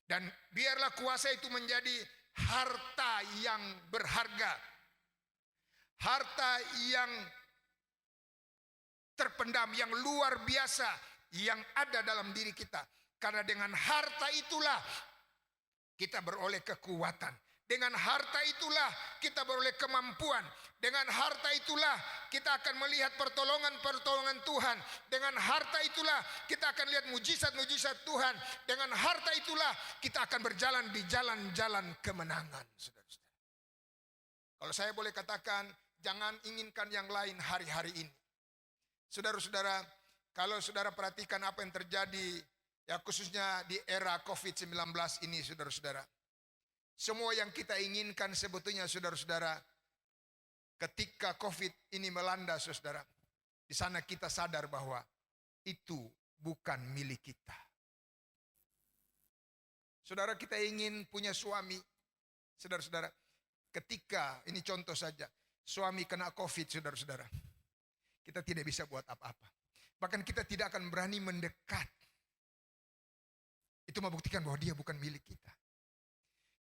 D: Dan biarlah kuasa itu menjadi harta yang berharga. Harta yang terpendam, yang luar biasa, yang ada dalam diri kita. Karena dengan harta itulah kita beroleh kekuatan. Dengan harta itulah kita beroleh kemampuan. Dengan harta itulah kita akan melihat pertolongan-pertolongan Tuhan. Dengan harta itulah kita akan lihat mujizat-mujizat Tuhan. Dengan harta itulah kita akan berjalan di jalan-jalan kemenangan, saudara-saudara. Kalau saya boleh katakan, jangan inginkan yang lain hari-hari ini. Saudara-saudara, kalau saudara perhatikan apa yang terjadi, ya khususnya di era COVID-19 ini, saudara-saudara. Semua yang kita inginkan sebetulnya, saudara-saudara, ketika COVID ini melanda, saudara, di sana kita sadar bahwa itu bukan milik kita. Saudara, kita ingin punya suami, saudara-saudara, ketika, ini contoh saja, suami kena COVID, saudara-saudara, kita tidak bisa buat apa-apa. Bahkan kita tidak akan berani mendekat. Itu membuktikan bahwa dia bukan milik kita.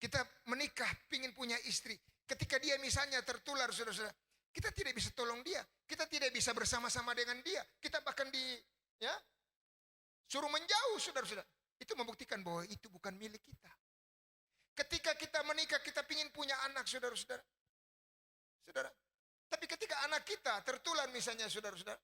D: Kita menikah, pingin punya istri. Ketika dia misalnya tertular, saudara-saudara, kita tidak bisa tolong dia. Kita tidak bisa bersama-sama dengan dia. Kita bahkan suruh menjauh, saudara-saudara. Itu membuktikan bahwa itu bukan milik kita. Ketika kita menikah, kita pingin punya anak, saudara-saudara. Saudara. Tapi ketika anak kita tertular misalnya, saudara-saudara,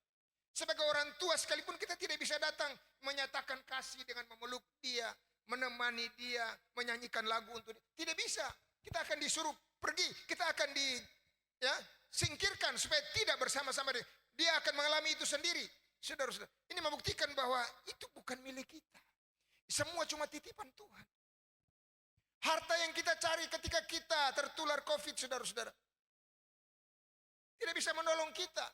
D: sebagai orang tua sekalipun kita tidak bisa datang menyatakan kasih dengan memeluk dia, menemani dia, menyanyikan lagu untuk dia. Tidak bisa. Kita akan disuruh pergi. Kita akan singkirkan supaya tidak bersama-sama dia. Dia akan mengalami itu sendiri. Saudara-saudara, ini membuktikan bahwa itu bukan milik kita. Semua cuma titipan Tuhan. Harta yang kita cari ketika kita tertular COVID, saudara-saudara, tidak bisa menolong kita.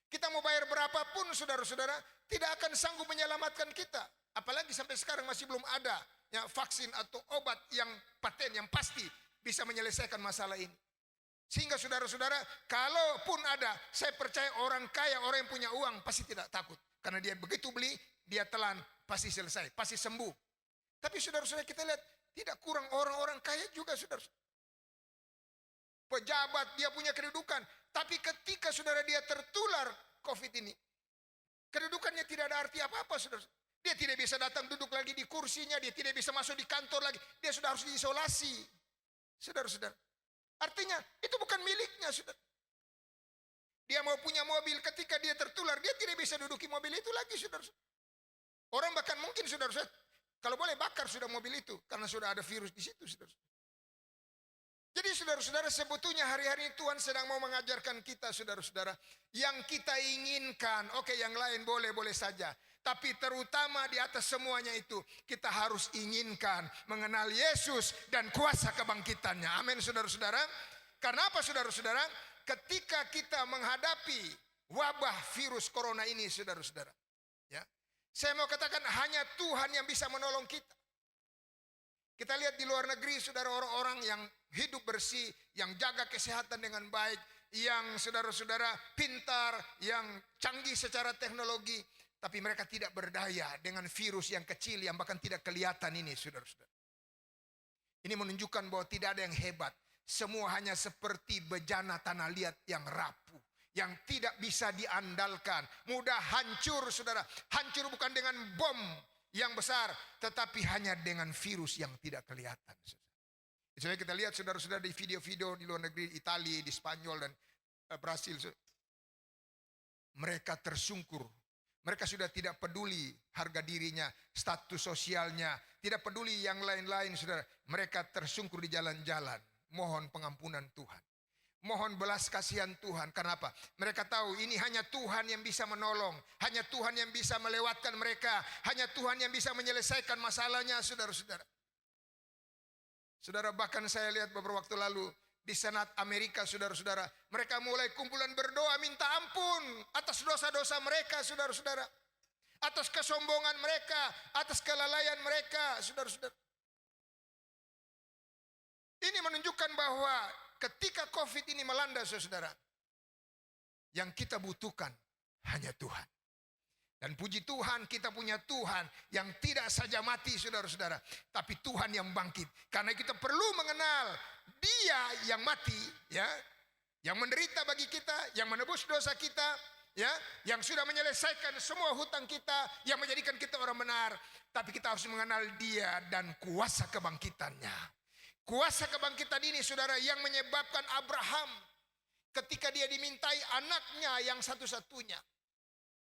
D: Kita mau bayar berapapun, saudara-saudara, tidak akan sanggup menyelamatkan kita. Apalagi sampai sekarang masih belum ada vaksin atau obat yang paten, yang pasti bisa menyelesaikan masalah ini. Sehingga saudara-saudara, kalaupun ada, saya percaya orang kaya, orang yang punya uang pasti tidak takut. Karena dia begitu beli, dia telan, pasti selesai, pasti sembuh. Tapi saudara-saudara, kita lihat, tidak kurang orang-orang kaya juga, saudara-saudara. Pejabat, dia punya kedudukan. Tapi ketika saudara dia tertular COVID ini, kedudukannya tidak ada arti apa-apa, saudara. Dia tidak bisa datang duduk lagi di kursinya, dia tidak bisa masuk di kantor lagi, dia sudah harus diisolasi. Saudara-saudara, artinya itu bukan miliknya, saudara. Dia mau punya mobil, ketika dia tertular, dia tidak bisa duduki mobil itu lagi, saudara. Orang bahkan mungkin, saudara, kalau boleh bakar sudah mobil itu, karena sudah ada virus di situ, saudara. Jadi saudara-saudara, sebetulnya hari-hari ini Tuhan sedang mau mengajarkan kita, saudara-saudara, yang kita inginkan. Oke, yang lain boleh-boleh saja. Tapi terutama di atas semuanya itu, kita harus inginkan mengenal Yesus dan kuasa kebangkitannya. Amin, saudara-saudara. Karena apa, saudara-saudara? Ketika kita menghadapi wabah virus corona ini, saudara-saudara, saya mau katakan hanya Tuhan yang bisa menolong kita. Kita lihat di luar negeri, saudara, orang-orang yang hidup bersih, yang jaga kesehatan dengan baik, yang saudara-saudara pintar, yang canggih secara teknologi, tapi mereka tidak berdaya dengan virus yang kecil yang bahkan tidak kelihatan ini, saudara-saudara. Ini menunjukkan bahwa tidak ada yang hebat. Semua hanya seperti bejana tanah liat yang rapuh, yang tidak bisa diandalkan, mudah hancur, saudara. Hancur bukan dengan bom yang besar, tetapi hanya dengan virus yang tidak kelihatan. Misalnya kita lihat, saudara-saudara, di video-video di luar negeri, Italia, di Spanyol dan Brasil, mereka tersungkur. Mereka sudah tidak peduli harga dirinya, status sosialnya, tidak peduli yang lain-lain, saudara. Mereka tersungkur di jalan-jalan, mohon pengampunan Tuhan, mohon belas kasihan Tuhan. Karena apa? Mereka tahu ini hanya Tuhan yang bisa menolong, hanya Tuhan yang bisa melewatkan mereka, hanya Tuhan yang bisa menyelesaikan masalahnya, saudara-saudara. Saudara, bahkan saya lihat beberapa waktu lalu di Senat Amerika, saudara-saudara, mereka mulai kumpulan berdoa minta ampun atas dosa-dosa mereka, saudara-saudara, atas kesombongan mereka, atas kelalaian mereka, saudara-saudara. Ini menunjukkan bahwa ketika COVID ini melanda, saudara, yang kita butuhkan hanya Tuhan. Dan puji Tuhan, kita punya Tuhan yang tidak saja mati, saudara-saudara, tapi Tuhan yang bangkit. Karena kita perlu mengenal Dia yang mati, yang menderita bagi kita, yang menebus dosa kita, yang sudah menyelesaikan semua hutang kita, yang menjadikan kita orang benar. Tapi kita harus mengenal Dia dan kuasa kebangkitannya. Kuasa kebangkitan ini, saudara, yang menyebabkan Abraham ketika dia dimintai anaknya yang satu-satunya,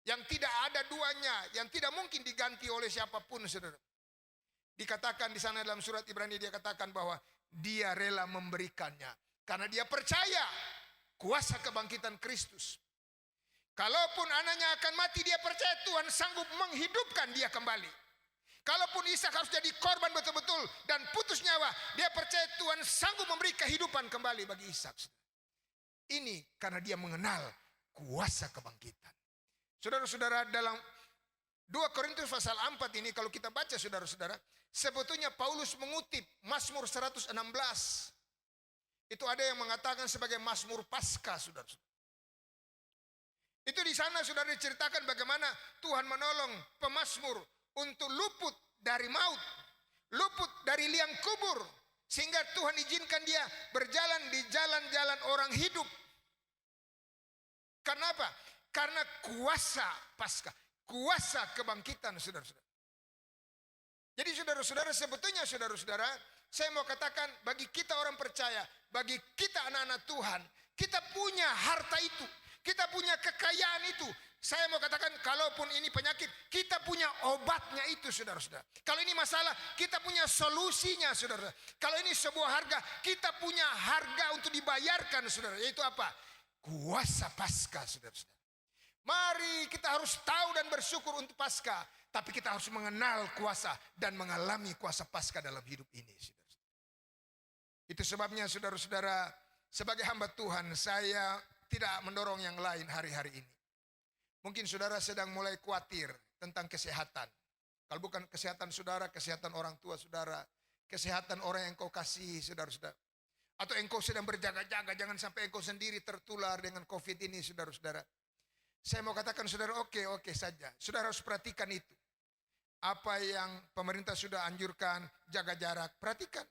D: yang tidak ada duanya, yang tidak mungkin diganti oleh siapapun, saudara. Dikatakan di sana dalam surat Ibrani, dia katakan bahwa dia rela memberikannya karena dia percaya kuasa kebangkitan Kristus. Kalaupun anaknya akan mati, dia percaya Tuhan sanggup menghidupkan dia kembali. Kalaupun Ishak harus jadi korban betul-betul dan putus nyawa, dia percaya Tuhan sanggup memberi kehidupan kembali bagi Ishak. Ini karena dia mengenal kuasa kebangkitan. Saudara-saudara, dalam 2 Korintus pasal 4 ini, kalau kita baca, saudara-saudara, sebetulnya Paulus mengutip Mazmur 116. Itu ada yang mengatakan sebagai Mazmur Paskah, saudara-saudara. Itu di sana saudara diceritakan bagaimana Tuhan menolong pemazmur untuk luput dari maut, luput dari liang kubur, sehingga Tuhan izinkan dia berjalan di jalan-jalan orang hidup. Karena apa? Karena kuasa Paskah, kuasa kebangkitan, saudara-saudara. Jadi saudara-saudara, sebetulnya saudara-saudara, saya mau katakan bagi kita orang percaya, bagi kita anak-anak Tuhan, kita punya harta itu. Kita punya kekayaan itu. Saya mau katakan, kalaupun ini penyakit, kita punya obatnya itu, saudara-saudara. Kalau ini masalah, kita punya solusinya, saudara. Kalau ini sebuah harga, kita punya harga untuk dibayarkan, saudara. Yaitu apa? Kuasa Paskah, saudara-saudara. Mari kita harus tahu dan bersyukur untuk Paskah. Tapi kita harus mengenal kuasa dan mengalami kuasa Paskah dalam hidup ini, saudara-saudara. Itu sebabnya, saudara-saudara, sebagai hamba Tuhan, saya tidak mendorong yang lain hari-hari ini. Mungkin saudara sedang mulai khawatir tentang kesehatan. Kalau bukan kesehatan saudara, kesehatan orang tua saudara, kesehatan orang yang kau kasihi, saudara-saudara. Atau engkau sedang berjaga-jaga, jangan sampai engkau sendiri tertular dengan COVID ini, saudara-saudara. Saya mau katakan saudara, oke saja. Saudara harus perhatikan itu. Apa yang pemerintah sudah anjurkan, jaga jarak, perhatikan.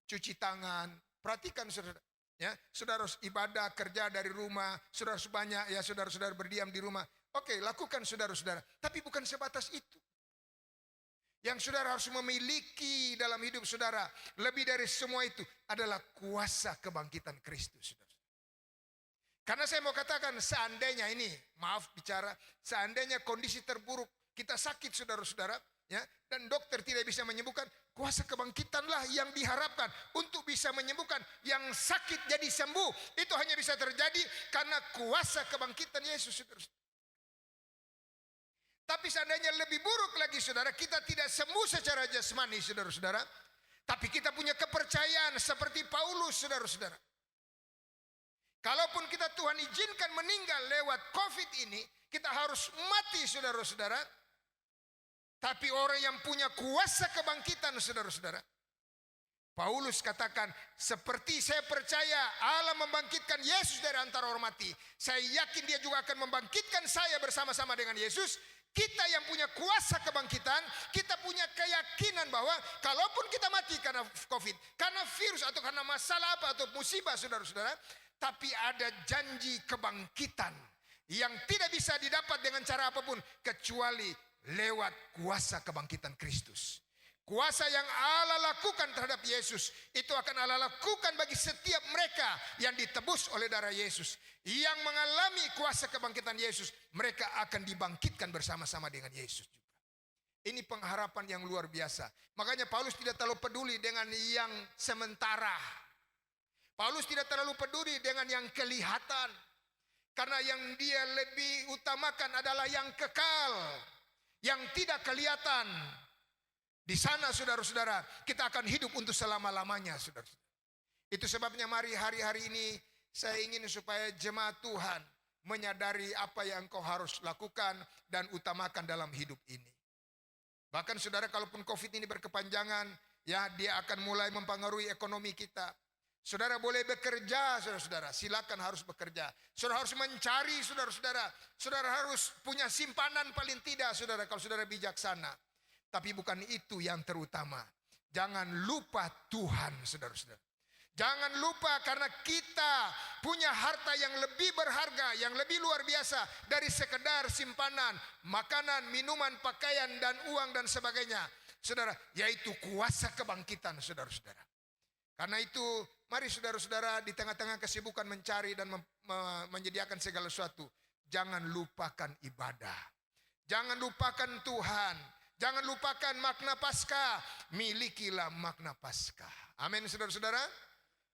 D: Cuci tangan, perhatikan saudara. Ya, saudara harus ibadah, kerja dari rumah, saudara harus banyak, ya saudara-saudara berdiam di rumah. Oke, lakukan saudara-saudara. Tapi bukan sebatas itu. Yang saudara harus memiliki dalam hidup saudara, lebih dari semua itu adalah kuasa kebangkitan Kristus, saudara. Karena saya mau katakan, seandainya ini, maaf bicara, seandainya kondisi terburuk, kita sakit saudara-saudara, ya, dan dokter tidak bisa menyembuhkan, kuasa kebangkitanlah yang diharapkan untuk bisa menyembuhkan. Yang sakit jadi sembuh, itu hanya bisa terjadi karena kuasa kebangkitan Yesus, saudara. Tapi seandainya lebih buruk lagi, saudara, kita tidak sembuh secara jasmani, saudara-saudara, tapi kita punya kepercayaan seperti Paulus, saudara-saudara. Kalaupun kita Tuhan izinkan meninggal lewat COVID ini, kita harus mati, saudara-saudara. Tapi orang yang punya kuasa kebangkitan, saudara-saudara, Paulus katakan, seperti saya percaya Allah membangkitkan Yesus dari antara orang mati, saya yakin dia juga akan membangkitkan saya bersama-sama dengan Yesus. Kita yang punya kuasa kebangkitan, kita punya keyakinan bahwa kalaupun kita mati karena COVID, karena virus atau karena masalah apa atau musibah, saudara-saudara, tapi ada janji kebangkitan yang tidak bisa didapat dengan cara apapun kecuali lewat kuasa kebangkitan Kristus. Kuasa yang Allah lakukan terhadap Yesus, itu akan Allah lakukan bagi setiap mereka yang ditebus oleh darah Yesus. Yang mengalami kuasa kebangkitan Yesus, mereka akan dibangkitkan bersama-sama dengan Yesus juga. Ini pengharapan yang luar biasa. Makanya Paulus tidak terlalu peduli dengan yang sementara. Paulus tidak terlalu peduli dengan yang kelihatan. Karena yang dia lebih utamakan adalah yang kekal, yang tidak kelihatan. Di sana saudara-saudara, kita akan hidup untuk selama-lamanya, saudara-saudara. Itu sebabnya mari hari-hari ini saya ingin supaya jemaat Tuhan menyadari apa yang engkau harus lakukan dan utamakan dalam hidup ini. Bahkan saudara, kalaupun COVID ini berkepanjangan, ya dia akan mulai mempengaruhi ekonomi kita. Saudara boleh bekerja, saudara-saudara, silakan harus bekerja. Saudara harus mencari, saudara-saudara. Saudara harus punya simpanan paling tidak, saudara, kalau saudara bijaksana. Tapi bukan itu yang terutama. Jangan lupa Tuhan, saudara-saudara. Jangan lupa karena kita punya harta yang lebih berharga, yang lebih luar biasa dari sekedar simpanan, makanan, minuman, pakaian, dan uang dan sebagainya. Saudara, yaitu kuasa kebangkitan, saudara-saudara. Karena itu, mari saudara-saudara di tengah-tengah kesibukan mencari dan menyediakan segala sesuatu, jangan lupakan ibadah. Jangan lupakan Tuhan. Jangan lupakan makna Paskah. Milikilah makna Paskah. Amin, saudara-saudara.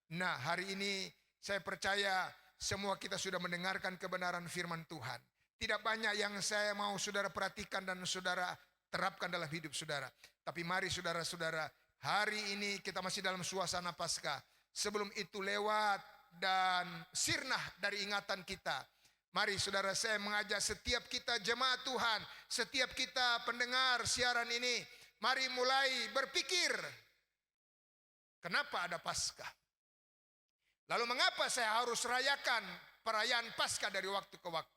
D: Nah, hari ini saya percaya semua kita sudah mendengarkan kebenaran firman Tuhan. Tidak banyak yang saya mau saudara perhatikan dan saudara terapkan dalam hidup saudara. Tapi mari saudara-saudara, hari ini kita masih dalam suasana Paskah. Sebelum itu lewat dan sirnah dari ingatan kita. Mari saudara, saya mengajak setiap kita jemaat Tuhan, setiap kita pendengar siaran ini, mari mulai berpikir, kenapa ada Paskah? Lalu mengapa saya harus rayakan perayaan Paskah dari waktu ke waktu?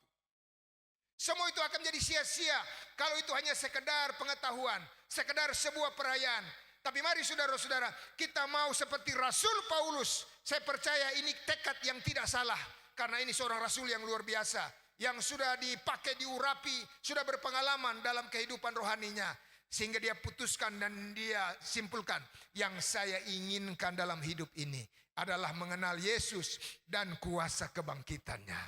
D: Semua itu akan menjadi sia-sia kalau itu hanya sekedar pengetahuan, sekedar sebuah perayaan. Tapi mari saudara-saudara, kita mau seperti Rasul Paulus. Saya percaya ini tekad yang tidak salah. Karena ini seorang rasul yang luar biasa. Yang sudah dipakai, diurapi, sudah berpengalaman dalam kehidupan rohaninya. Sehingga dia putuskan dan dia simpulkan, yang saya inginkan dalam hidup ini adalah mengenal Yesus dan kuasa kebangkitannya.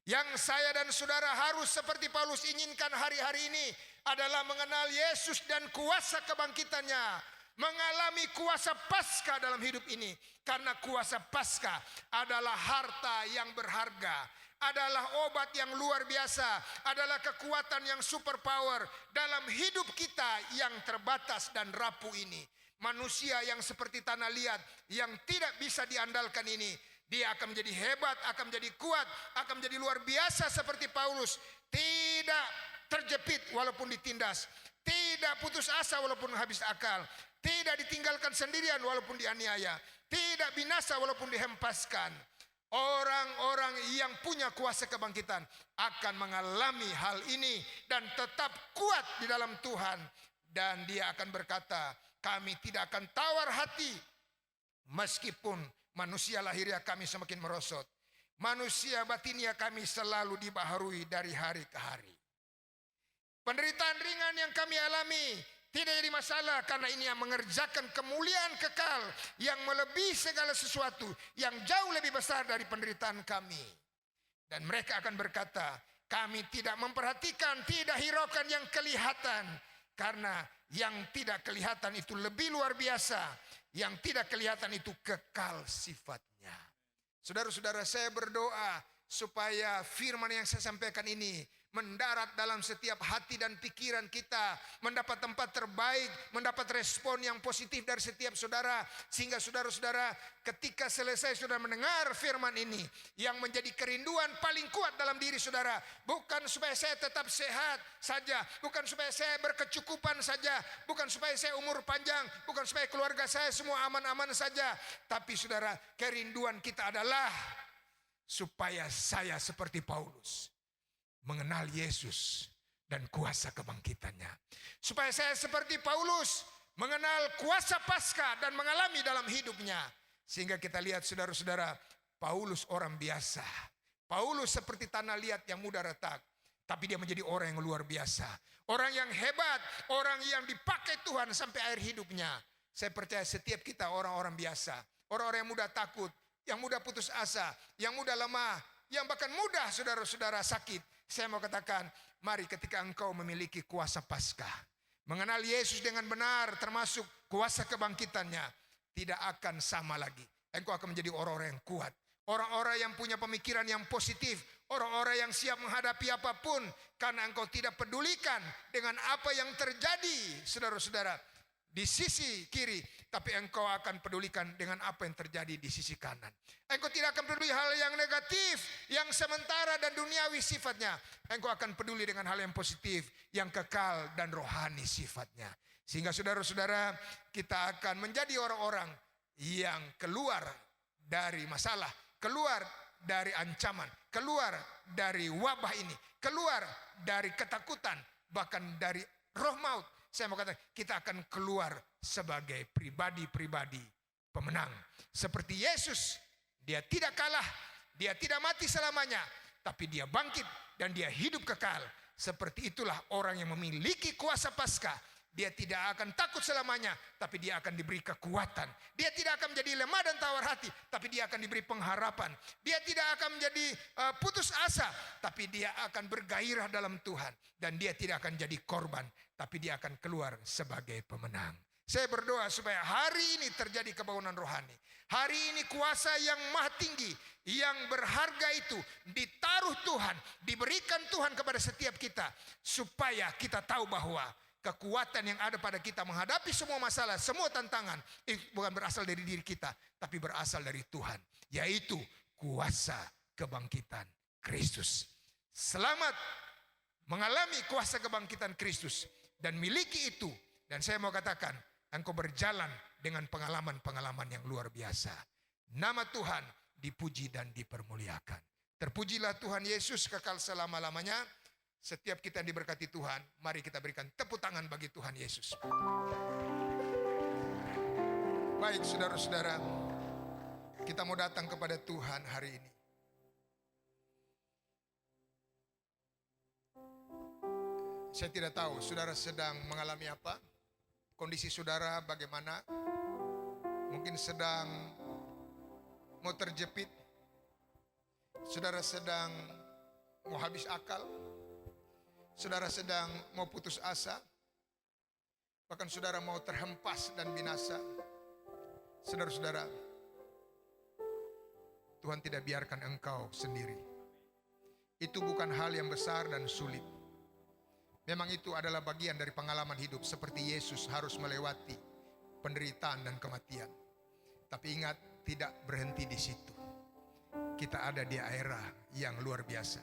D: Yang saya dan saudara harus seperti Paulus inginkan hari-hari ini adalah mengenal Yesus dan kuasa kebangkitannya. Mengalami kuasa Paskah dalam hidup ini. Karena kuasa Paskah adalah harta yang berharga. Adalah obat yang luar biasa, adalah kekuatan yang super power dalam hidup kita yang terbatas dan rapuh ini. Manusia yang seperti tanah liat, yang tidak bisa diandalkan ini, dia akan menjadi hebat, akan menjadi kuat, akan menjadi luar biasa seperti Paulus. Tidak terjepit walaupun ditindas, tidak putus asa walaupun habis akal, tidak ditinggalkan sendirian walaupun dianiaya, tidak binasa walaupun dihempaskan. Orang-orang yang punya kuasa kebangkitan akan mengalami hal ini dan tetap kuat di dalam Tuhan. Dan dia akan berkata, kami tidak akan tawar hati meskipun manusia lahiriah kami semakin merosot. Manusia batiniah kami selalu dibaharui dari hari ke hari. Penderitaan ringan yang kami alami tidak jadi masalah, karena ini yang mengerjakan kemuliaan kekal yang melebihi segala sesuatu, yang jauh lebih besar dari penderitaan kami. Dan mereka akan berkata, kami tidak memperhatikan, tidak hiraukan yang kelihatan, karena yang tidak kelihatan itu lebih luar biasa, yang tidak kelihatan itu kekal sifatnya. Saudara-saudara, saya berdoa supaya firman yang saya sampaikan ini mendarat dalam setiap hati dan pikiran kita, mendapat tempat terbaik, mendapat respon yang positif dari setiap saudara, sehingga saudara-saudara ketika selesai saudara mendengar firman ini, yang menjadi kerinduan paling kuat dalam diri saudara, bukan supaya saya tetap sehat saja, bukan supaya saya berkecukupan saja, bukan supaya saya umur panjang, bukan supaya keluarga saya semua aman-aman saja, tapi saudara, kerinduan kita adalah supaya saya seperti Paulus mengenal Yesus dan kuasa kebangkitannya. Supaya saya seperti Paulus mengenal kuasa Paskah dan mengalami dalam hidupnya. Sehingga kita lihat saudara-saudara, Paulus orang biasa. Paulus seperti tanah liat yang mudah retak. Tapi dia menjadi orang yang luar biasa. Orang yang hebat, orang yang dipakai Tuhan sampai akhir hidupnya. Saya percaya setiap kita orang-orang biasa. Orang-orang yang mudah takut, yang mudah putus asa, yang mudah lemah, yang bahkan mudah saudara-saudara sakit. Saya mau katakan, mari ketika engkau memiliki kuasa Paskah, mengenal Yesus dengan benar termasuk kuasa kebangkitannya, tidak akan sama lagi. Engkau akan menjadi orang-orang yang kuat, orang-orang yang punya pemikiran yang positif, orang-orang yang siap menghadapi apapun, karena engkau tidak pedulikan dengan apa yang terjadi saudara-saudara di sisi kiri, tapi engkau akan pedulikan dengan apa yang terjadi di sisi kanan. Engkau tidak akan peduli hal yang negatif, yang sementara dan duniawi sifatnya. Engkau akan peduli dengan hal yang positif, yang kekal dan rohani sifatnya. Sehingga saudara-saudara, kita akan menjadi orang-orang yang keluar dari masalah, keluar dari ancaman, keluar dari wabah ini, keluar dari ketakutan, bahkan dari roh maut. Saya mau katakan, kita akan keluar sebagai pribadi-pribadi pemenang. Seperti Yesus, dia tidak kalah, dia tidak mati selamanya, tapi dia bangkit dan dia hidup kekal. Seperti itulah orang yang memiliki kuasa Paskah. Dia tidak akan takut selamanya, tapi dia akan diberi kekuatan. Dia tidak akan menjadi lemah dan tawar hati, tapi dia akan diberi pengharapan. Dia tidak akan menjadi putus asa, tapi dia akan bergairah dalam Tuhan. Dan dia tidak akan jadi korban, tapi dia akan keluar sebagai pemenang. Saya berdoa supaya hari ini terjadi kebangunan rohani. Hari ini kuasa yang maha tinggi, yang berharga itu ditaruh Tuhan, diberikan Tuhan kepada setiap kita. Supaya kita tahu bahwa kekuatan yang ada pada kita menghadapi semua masalah, semua tantangan, bukan berasal dari diri kita, tapi berasal dari Tuhan, yaitu kuasa kebangkitan Kristus. Selamat mengalami kuasa kebangkitan Kristus dan miliki itu. Dan saya mau katakan, engkau berjalan dengan pengalaman-pengalaman yang luar biasa. Nama Tuhan dipuji dan dipermuliakan. Terpujilah Tuhan Yesus kekal selama-lamanya. Setiap kita diberkati Tuhan, mari kita berikan tepuk tangan bagi Tuhan Yesus. Baik saudara-saudara, kita mau datang kepada Tuhan hari ini. Saya tidak tahu saudara sedang mengalami apa, kondisi saudara bagaimana, mungkin sedang mau terjepit, saudara sedang mau habis akal, saudara sedang mau putus asa, bahkan saudara mau terhempas dan binasa. Saudara-saudara, Tuhan tidak biarkan engkau sendiri. Itu bukan hal yang besar dan sulit. Memang itu adalah bagian dari pengalaman hidup, seperti Yesus harus melewati penderitaan dan kematian. Tapi ingat, tidak berhenti di situ. Kita ada di area yang luar biasa,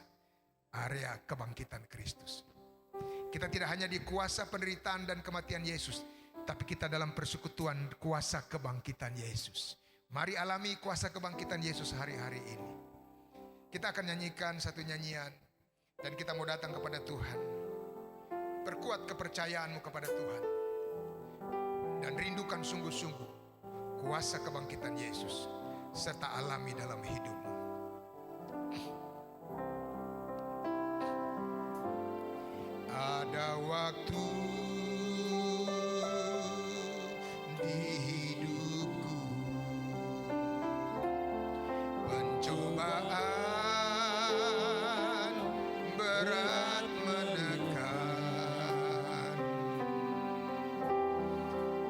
D: area kebangkitan Kristus. Kita tidak hanya di kuasa penderitaan dan kematian Yesus, tapi kita dalam persekutuan kuasa kebangkitan Yesus. Mari alami kuasa kebangkitan Yesus hari-hari ini. Kita akan nyanyikan satu nyanyian, dan kita mau datang kepada Tuhan. Perkuat kepercayaanmu kepada Tuhan, dan rindukan sungguh-sungguh kuasa kebangkitan Yesus, serta alami dalam hidupmu. Ada waktu di hidupku, pencobaan berat mendekat.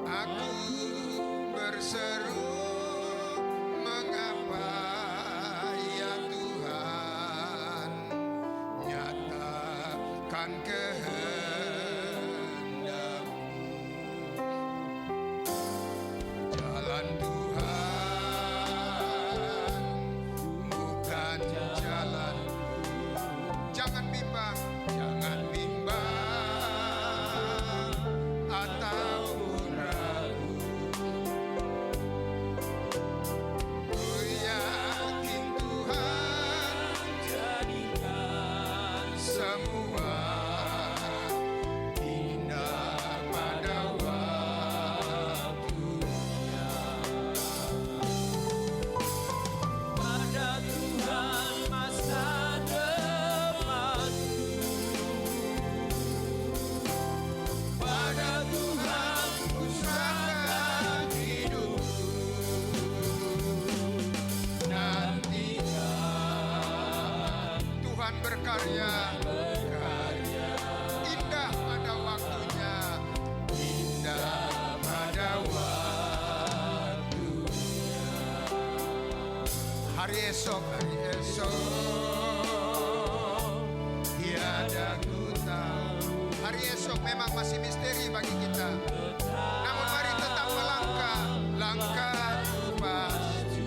D: Aku berseru, mengapa ya Tuhan, nyatakan kehendak-Mu. Jalan Tuhan bukan jalanku. Jangan bimbang, jangan bimbang ataupun ragu. Ku yakin Tuhan jadikan semua indah pada waktunya.
C: Pada Tuhan masa depanku, pada Tuhan ku serahkan hidupku.
D: Nantikan Tuhan berkarya, indah pada waktunya, indah pada waktunya. Hari esok tiada ku tahu. Hari esok memang masih misteri bagi kita. Namun mari tetap melangkah, langkah pasti.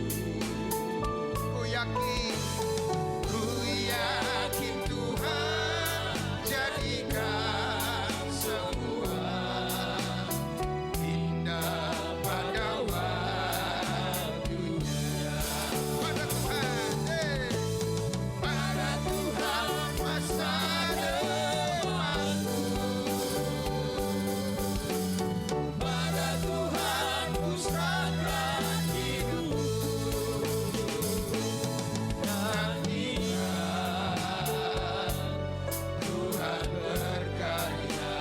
D: Ku yakin Tuhan jadikan semua indah pada waktunya. Pada Tuhan, pada Tuhan masa depanku, pada Tuhan ku serahkan hidupku. Tuhan berkarya,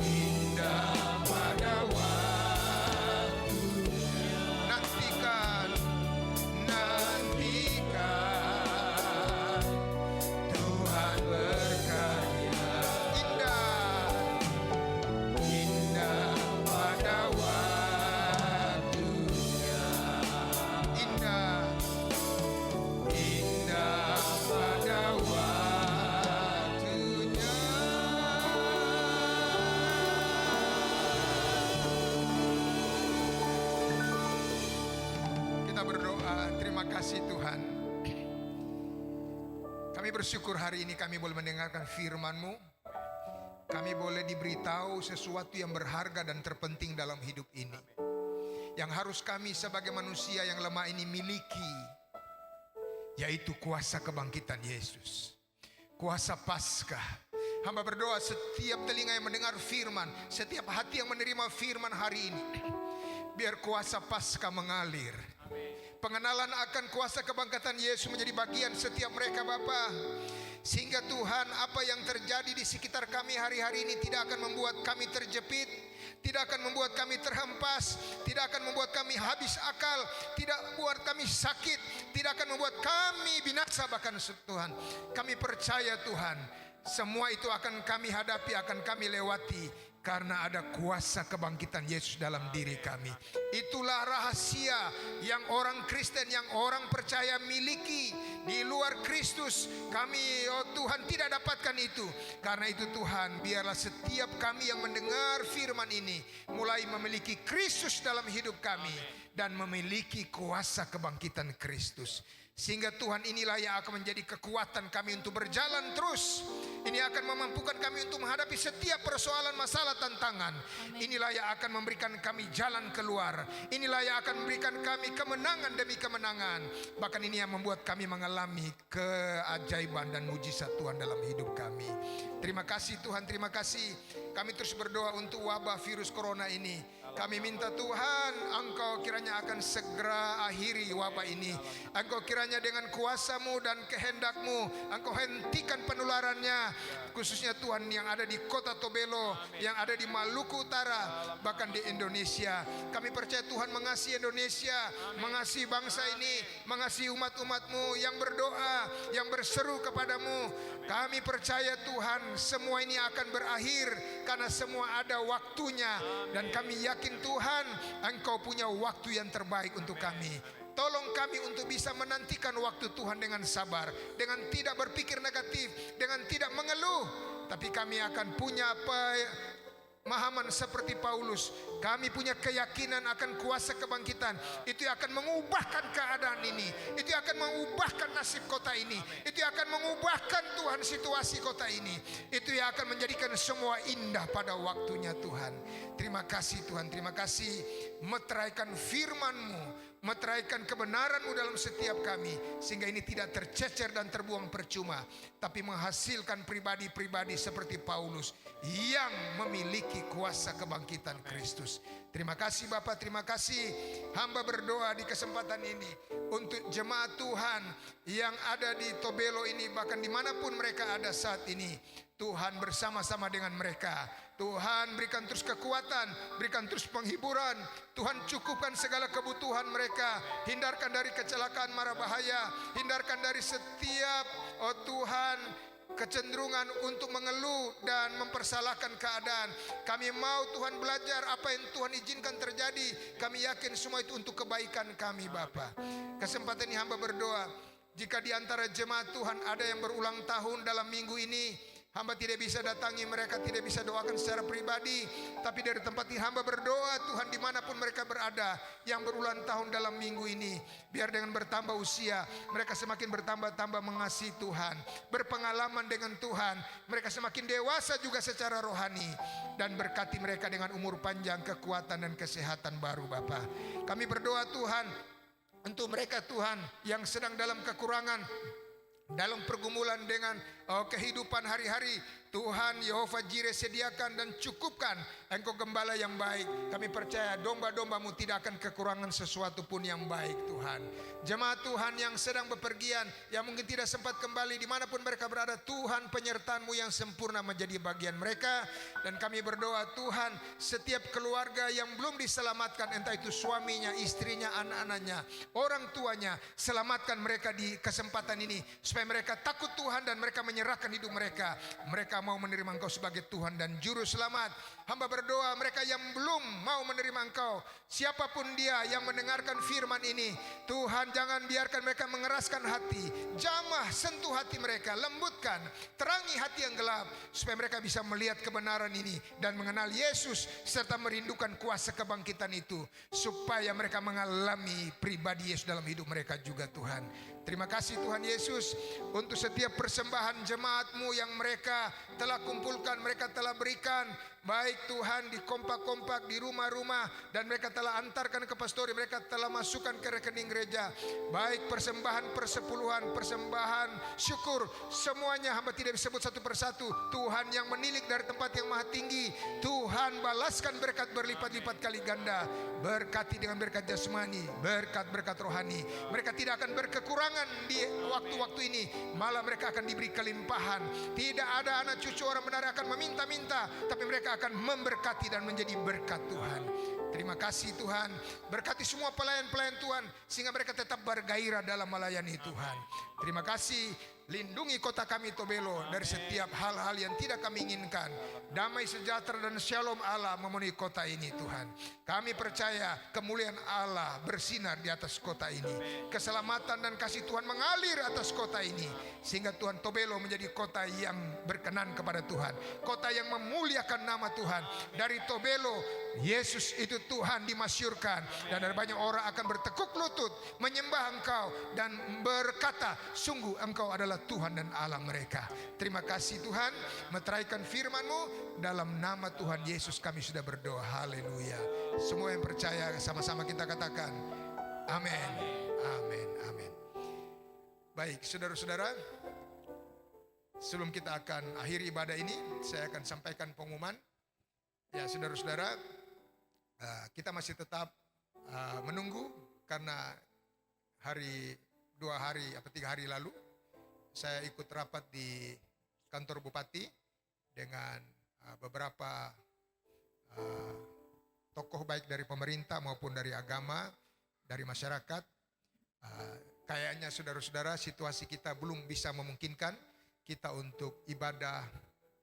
D: indah pada waktunya. Nantikan Tuhan berkarya, indah pada waktunya. Indah pada waktunya. Kita berdoa, terima kasih Tuhan. Kami bersyukur hari ini kami boleh mendengarkan firman-Mu. Kami boleh diberitahu sesuatu yang berharga dan terpenting dalam hidup ini. yang harus kami sebagai manusia yang lemah ini miliki, yaitu kuasa kebangkitan Yesus, kuasa Paskah. Hamba berdoa setiap telinga yang mendengar firman, setiap hati yang menerima firman hari ini, biar kuasa Paskah mengalir. Pengenalan akan kuasa kebangkitan Yesus menjadi bagian setiap mereka Bapa. Sehingga Tuhan, apa yang terjadi di sekitar kami hari-hari ini tidak akan membuat kami terjepit, tidak akan membuat kami terhempas, tidak akan membuat kami habis akal, tidak membuat kami sakit, tidak akan membuat kami binasa bahkan Tuhan. Kami percaya Tuhan, semua itu akan kami hadapi, akan kami lewati, karena ada kuasa kebangkitan Yesus dalam diri kami. Itulah rahasia yang orang Kristen, yang orang percaya miliki. Di luar Kristus kami, oh Tuhan, tidak dapatkan itu. Karena itu Tuhan, biarlah setiap kami yang mendengar firman ini mulai memiliki Kristus dalam hidup kami dan memiliki kuasa kebangkitan Kristus. Sehingga Tuhan, inilah yang akan menjadi kekuatan kami untuk berjalan terus. Ini akan memampukan kami untuk menghadapi setiap persoalan, masalah, tantangan. Inilah yang akan memberikan kami jalan keluar. Inilah yang akan memberikan kami kemenangan demi kemenangan. Bahkan ini yang membuat kami mengalami keajaiban dan mujizat Tuhan dalam hidup kami. Terima kasih Tuhan, terima kasih. Kami terus berdoa untuk wabah virus corona ini. Kami minta Tuhan, Engkau kiranya akan segera akhiri wabah ini. Engkau kiranya dengan kuasa-Mu dan kehendak-Mu, Engkau hentikan penularannya. Khususnya Tuhan yang ada di kota Tobelo, yang ada di Maluku Utara, bahkan di Indonesia. Kami percaya Tuhan mengasihi Indonesia, mengasihi bangsa ini, mengasihi umat-umat-Mu yang berdoa, yang berseru kepadamu. Kami percaya Tuhan, semua ini akan berakhir karena semua ada waktunya. Dan kami yakin Tuhan, Engkau punya waktu yang terbaik untuk kami. Tolong kami untuk bisa menantikan waktu Tuhan dengan sabar, dengan tidak berpikir negatif, dengan tidak mengeluh. Tapi kami akan punya pemahaman seperti Paulus. Kami punya keyakinan akan kuasa kebangkitan. Itu akan mengubahkan keadaan ini. Itu akan mengubahkan nasib kota ini. Itu akan mengubahkan Tuhan situasi kota ini. Itu yang akan menjadikan semua indah pada waktunya Tuhan. Terima kasih Tuhan, terima kasih. Meteraikan firman-Mu, meteraikan kebenaran-Mu dalam setiap kami, sehingga ini tidak tercecer dan terbuang percuma, tapi menghasilkan pribadi-pribadi seperti Paulus yang memiliki kuasa kebangkitan Kristus. Terima kasih Bapa, terima kasih. Hamba berdoa di kesempatan ini untuk jemaat Tuhan yang ada di Tobelo ini, bahkan dimanapun mereka ada saat ini. Tuhan bersama-sama dengan mereka. Tuhan berikan terus kekuatan, berikan terus penghiburan. Tuhan cukupkan segala kebutuhan mereka. Hindarkan dari kecelakaan mara bahaya. Hindarkan dari setiap, oh Tuhan, kecenderungan untuk mengeluh dan mempersalahkan keadaan. Kami mau Tuhan belajar apa yang Tuhan izinkan terjadi. Kami yakin semua itu untuk kebaikan kami Bapa. Kesempatan ini hamba berdoa, jika di antara jemaat Tuhan ada yang berulang tahun dalam minggu ini, hamba tidak bisa datangi mereka, tidak bisa doakan secara pribadi. Tapi dari tempat ini hamba berdoa Tuhan, dimanapun mereka berada yang berulang tahun dalam minggu ini, biar dengan bertambah usia mereka semakin bertambah-tambah mengasihi Tuhan, berpengalaman dengan Tuhan. Mereka semakin dewasa juga secara rohani. Dan berkati mereka dengan umur panjang, kekuatan dan kesehatan baru Bapa. Kami berdoa Tuhan untuk mereka Tuhan yang sedang dalam kekurangan, dalam pergumulan dengan kehidupan hari-hari. Tuhan Yehova Jireh, sediakan dan cukupkan. Engkau gembala yang baik. Kami percaya domba-domba-Mu tidak akan kekurangan sesuatu pun yang baik Tuhan. Jemaat Tuhan yang sedang bepergian, yang mungkin tidak sempat kembali, dimanapun mereka berada, Tuhan penyertaan-Mu yang sempurna menjadi bagian mereka. Dan kami berdoa Tuhan, setiap keluarga yang belum diselamatkan, entah itu suaminya, istrinya, anak-anaknya, orang tuanya, selamatkan mereka di kesempatan ini, supaya mereka takut Tuhan dan mereka menyerahkan hidup mereka. Mereka mau menerima Engkau sebagai Tuhan dan Juru Selamat. Hamba berdoa mereka yang belum mau menerima Engkau, siapapun dia yang mendengarkan firman ini, Tuhan jangan biarkan mereka mengeraskan hati. Jamah, sentuh hati mereka, lembutkan, terangi hati yang gelap, supaya mereka bisa melihat kebenaran ini dan mengenal Yesus, serta merindukan kuasa kebangkitan itu, supaya mereka mengalami pribadi Yesus dalam hidup mereka juga Tuhan. Terima kasih Tuhan Yesus untuk setiap persembahan jemaat-Mu yang mereka telah kumpulkan, mereka telah berikan. baik Tuhan di kompak-kompak di rumah-rumah, dan mereka telah antarkan ke pastori, mereka telah masukkan ke rekening gereja, baik persembahan persepuluhan, persembahan syukur, semuanya hamba tidak disebut satu persatu. Tuhan yang menilik dari tempat yang maha tinggi, Tuhan balaskan berkat berlipat-lipat kali ganda, berkati dengan berkat jasmani, berkat-berkat rohani. Mereka tidak akan berkekurangan di waktu-waktu ini, malah mereka akan diberi kelimpahan. Tidak ada anak cucu orang benar akan meminta-minta, tapi mereka akan memberkati dan menjadi berkat Tuhan. Terima kasih Tuhan, berkati semua pelayan-pelayan Tuhan sehingga mereka tetap bergairah dalam melayani Tuhan. Terima kasih, lindungi kota kami Tobelo dari setiap hal-hal yang tidak kami inginkan. Damai sejahtera dan shalom Allah memenuhi kota ini Tuhan. Kami percaya kemuliaan Allah bersinar di atas kota ini. Keselamatan dan kasih Tuhan mengalir atas kota ini, sehingga Tuhan Tobelo menjadi kota yang berkenan kepada Tuhan, kota yang memuliakan nama Tuhan. Dari Tobelo Yesus itu Tuhan dimasyurkan, dan ada banyak orang akan bertekuk lutut menyembah Engkau dan berkata, sungguh Engkau adalah Tuhan dan Allah mereka. Terima kasih Tuhan, meteraikan firman-Mu. Dalam nama Tuhan Yesus kami sudah berdoa. Haleluya. Semua yang percaya sama-sama kita katakan amin, amin, amin. Baik saudara-saudara, sebelum kita akan akhiri ibadah ini, saya akan sampaikan pengumuman. Ya saudara-saudara, kita masih tetap menunggu, karena 3 hari lalu saya ikut rapat di kantor Bupati dengan beberapa tokoh baik dari pemerintah maupun dari agama, dari masyarakat. Kayaknya saudara-saudara situasi kita belum bisa memungkinkan kita untuk ibadah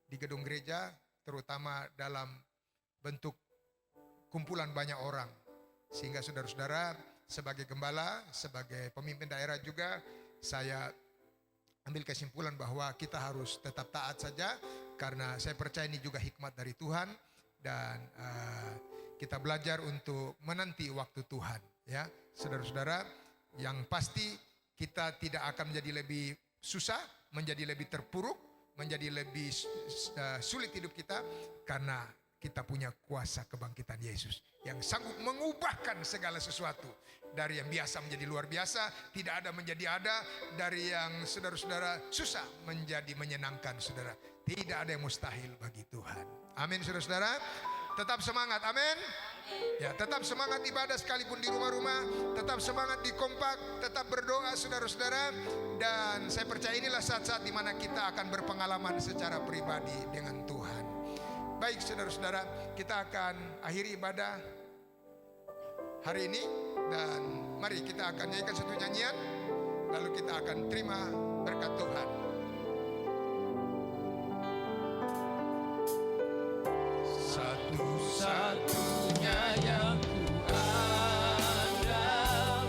D: di gedung gereja, terutama dalam bentuk kumpulan banyak orang. Sehingga saudara-saudara, sebagai gembala, sebagai pemimpin daerah juga, saya ambil kesimpulan bahwa kita harus tetap taat saja, karena saya percaya ini juga hikmat dari Tuhan, dan kita belajar untuk menanti waktu Tuhan. Ya, saudara-saudara, yang pasti kita tidak akan menjadi lebih susah, menjadi lebih terpuruk, menjadi lebih sulit hidup kita, karena kita punya kuasa kebangkitan Yesus yang sanggup mengubahkan segala sesuatu. Dari yang biasa menjadi luar biasa, tidak ada menjadi ada, dari yang saudara-saudara susah menjadi menyenangkan saudara. Tidak ada yang mustahil bagi Tuhan. Amin saudara-saudara. Tetap semangat, amin. Ya, tetap semangat ibadah sekalipun di rumah-rumah, tetap semangat di kompak, tetap berdoa saudara-saudara. Dan saya percaya inilah saat-saat di mana kita akan berpengalaman secara pribadi dengan Tuhan. Baik saudara-saudara, kita akan akhiri ibadah hari ini, dan mari kita akan nyanyikan satu nyanyian, lalu kita akan terima berkat Tuhan.
C: Satu-satunya yang ku andalkan,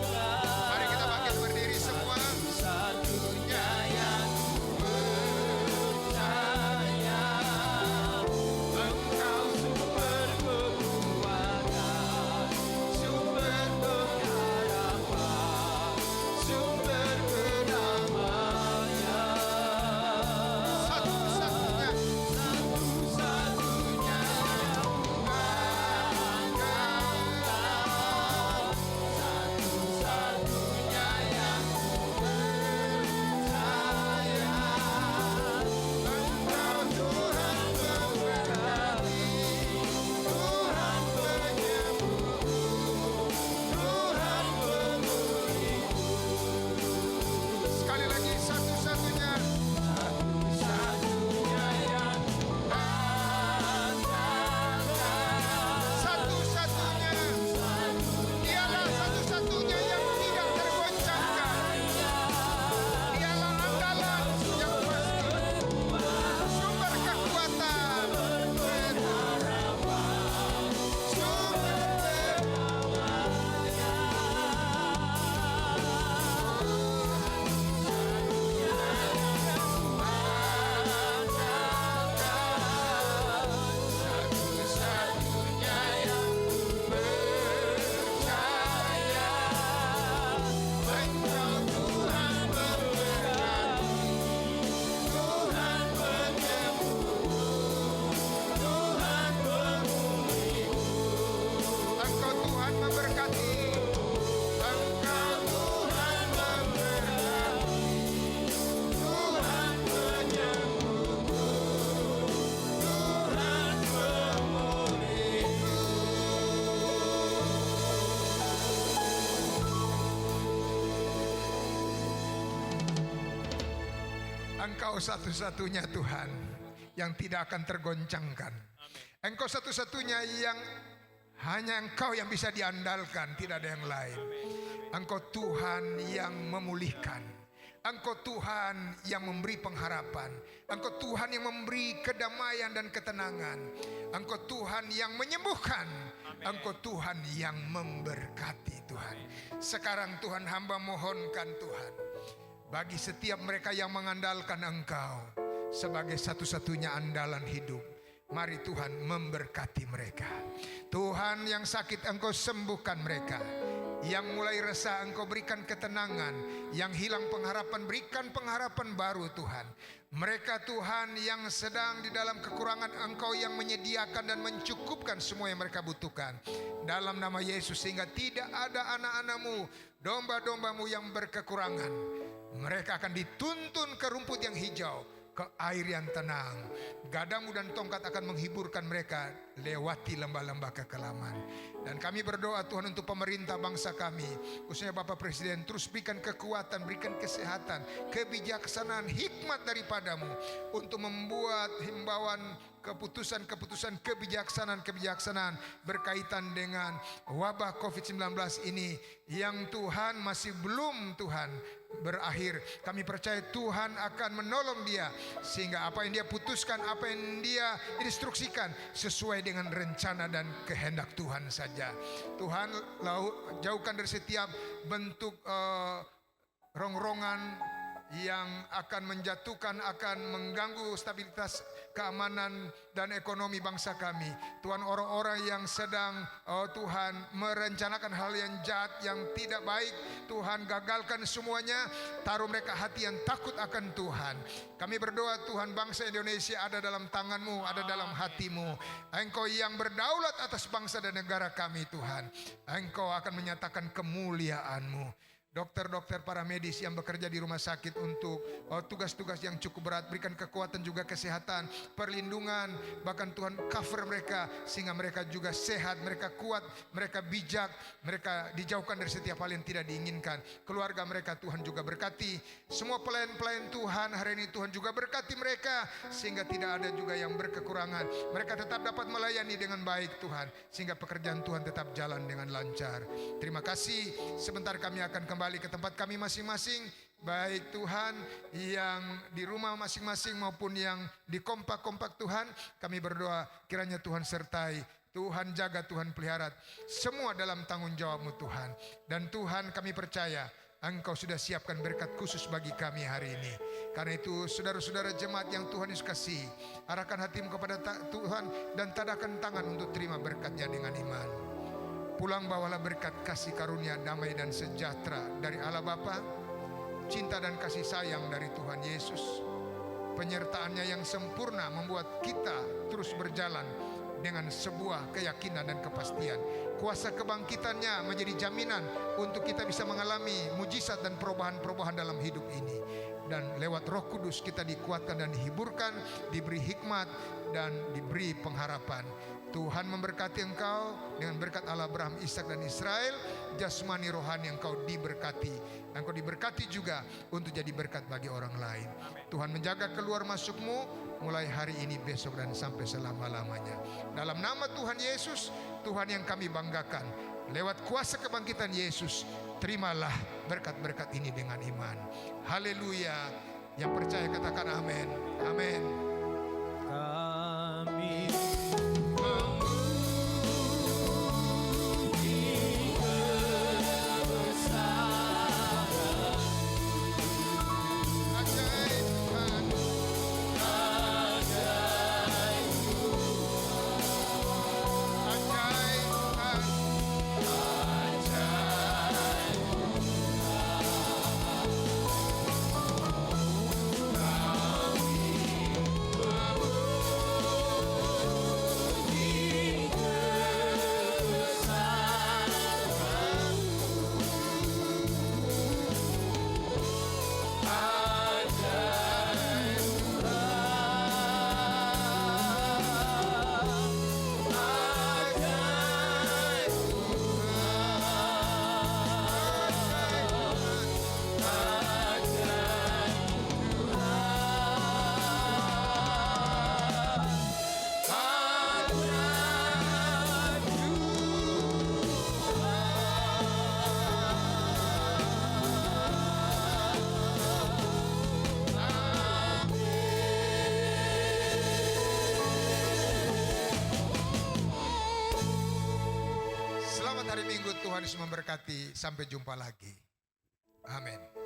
D: Mari kita bangkit berdiri semua.
C: satunya yang ku percaya, Engkau sumber kekuatan, sumber pengharapan, sumber kedamaian.
D: Satu-satunya
C: Satu-satunya yang ku andalkan,
D: Engkau satu-satunya Tuhan yang tidak akan tergoncangkan. Engkau satu-satunya yang hanya Engkau yang bisa diandalkan, tidak ada yang lain. Engkau Tuhan yang memulihkan. Engkau Tuhan yang memberi pengharapan. Engkau Tuhan yang memberi kedamaian dan ketenangan. Engkau Tuhan yang menyembuhkan. Engkau Tuhan yang memberkati Tuhan. Sekarang Tuhan, hamba mohonkan Tuhan, bagi setiap mereka yang mengandalkan Engkau sebagai satu-satunya andalan hidup, mari Tuhan memberkati mereka. Tuhan, yang sakit Engkau sembuhkan mereka. Yang mulai resah Engkau berikan ketenangan. Yang hilang pengharapan berikan pengharapan baru Tuhan. Mereka Tuhan yang sedang di dalam kekurangan, Engkau yang menyediakan dan mencukupkan semua yang mereka butuhkan. Dalam nama Yesus, sehingga tidak ada anak-anak-Mu, domba-domba-Mu yang berkekurangan. Mereka akan dituntun ke rumput yang hijau, ke air yang tenang. Gadamu dan tongkat akan menghiburkan mereka lewati lembah-lembah kekelaman. Dan kami berdoa Tuhan untuk pemerintah bangsa kami, khususnya Bapak Presiden, terus berikan kekuatan, berikan kesehatan, kebijaksanaan, hikmat daripadamu untuk membuat himbauan, keputusan-keputusan, kebijaksanaan berkaitan dengan wabah COVID-19 ini yang Tuhan masih belum Tuhan berakhir. Kami percaya Tuhan akan menolong dia, sehingga apa yang dia putuskan, apa yang dia instruksikan sesuai dengan rencana dan kehendak Tuhan saja. Tuhan, jauhkan dari setiap bentuk rongrongan yang akan menjatuhkan, akan mengganggu stabilitas, keamanan dan ekonomi bangsa kami. Tuhan, orang-orang yang sedang Tuhan merencanakan hal yang jahat, yang tidak baik, Tuhan gagalkan semuanya. Taruh mereka hati yang takut akan Tuhan. Kami berdoa Tuhan, bangsa Indonesia ada dalam tangan-Mu, ada dalam hati-Mu. Engkau yang berdaulat atas bangsa dan negara kami Tuhan. Engkau akan menyatakan kemuliaan-Mu. Dokter-dokter, para medis yang bekerja di rumah sakit untuk tugas-tugas yang cukup berat, berikan kekuatan juga kesehatan, perlindungan, bahkan Tuhan cover mereka sehingga mereka juga sehat, mereka kuat, mereka bijak, mereka dijauhkan dari setiap hal yang tidak diinginkan. Keluarga mereka Tuhan juga berkati. Semua pelayan-pelayan Tuhan hari ini Tuhan juga berkati mereka sehingga tidak ada juga yang berkekurangan. Mereka tetap dapat melayani dengan baik Tuhan, sehingga pekerjaan Tuhan tetap jalan dengan lancar. Terima kasih. Sebentar kami akan kembali ke tempat kami masing-masing, baik Tuhan yang di rumah masing-masing maupun yang di kompak-kompak Tuhan. Kami berdoa kiranya Tuhan sertai, Tuhan jaga, Tuhan pelihara semua dalam tanggung jawab-Mu Tuhan. Dan Tuhan, kami percaya Engkau sudah siapkan berkat khusus bagi kami hari ini. Karena itu saudara-saudara jemaat yang Tuhan Yesus kasih, arahkan hatimu kepada Tuhan dan tadahkan tangan untuk terima berkatnya dengan iman. Pulang bawalah berkat kasih karunia, damai dan sejahtera dari Allah Bapa, cinta dan kasih sayang dari Tuhan Yesus, penyertaannya yang sempurna membuat kita terus berjalan dengan sebuah keyakinan dan kepastian. Kuasa kebangkitannya menjadi jaminan untuk kita bisa mengalami mujizat dan perubahan-perubahan dalam hidup ini. Dan lewat Roh Kudus kita dikuatkan dan dihiburkan, diberi hikmat dan diberi pengharapan. Tuhan memberkati engkau dengan berkat Allah Abraham, Ishak dan Israel. Jasmani rohani engkau diberkati. Engkau diberkati juga untuk jadi berkat bagi orang lain. Tuhan menjaga keluar masukmu mulai hari ini, besok dan sampai selama-lamanya. Dalam nama Tuhan Yesus, Tuhan yang kami banggakan, lewat kuasa kebangkitan Yesus, terimalah berkat-berkat ini dengan iman. Haleluya. Yang percaya katakan amin. Amin.
C: Kami
D: hari Minggu, Tuhan Yesus memberkati. Sampai jumpa lagi. Amin.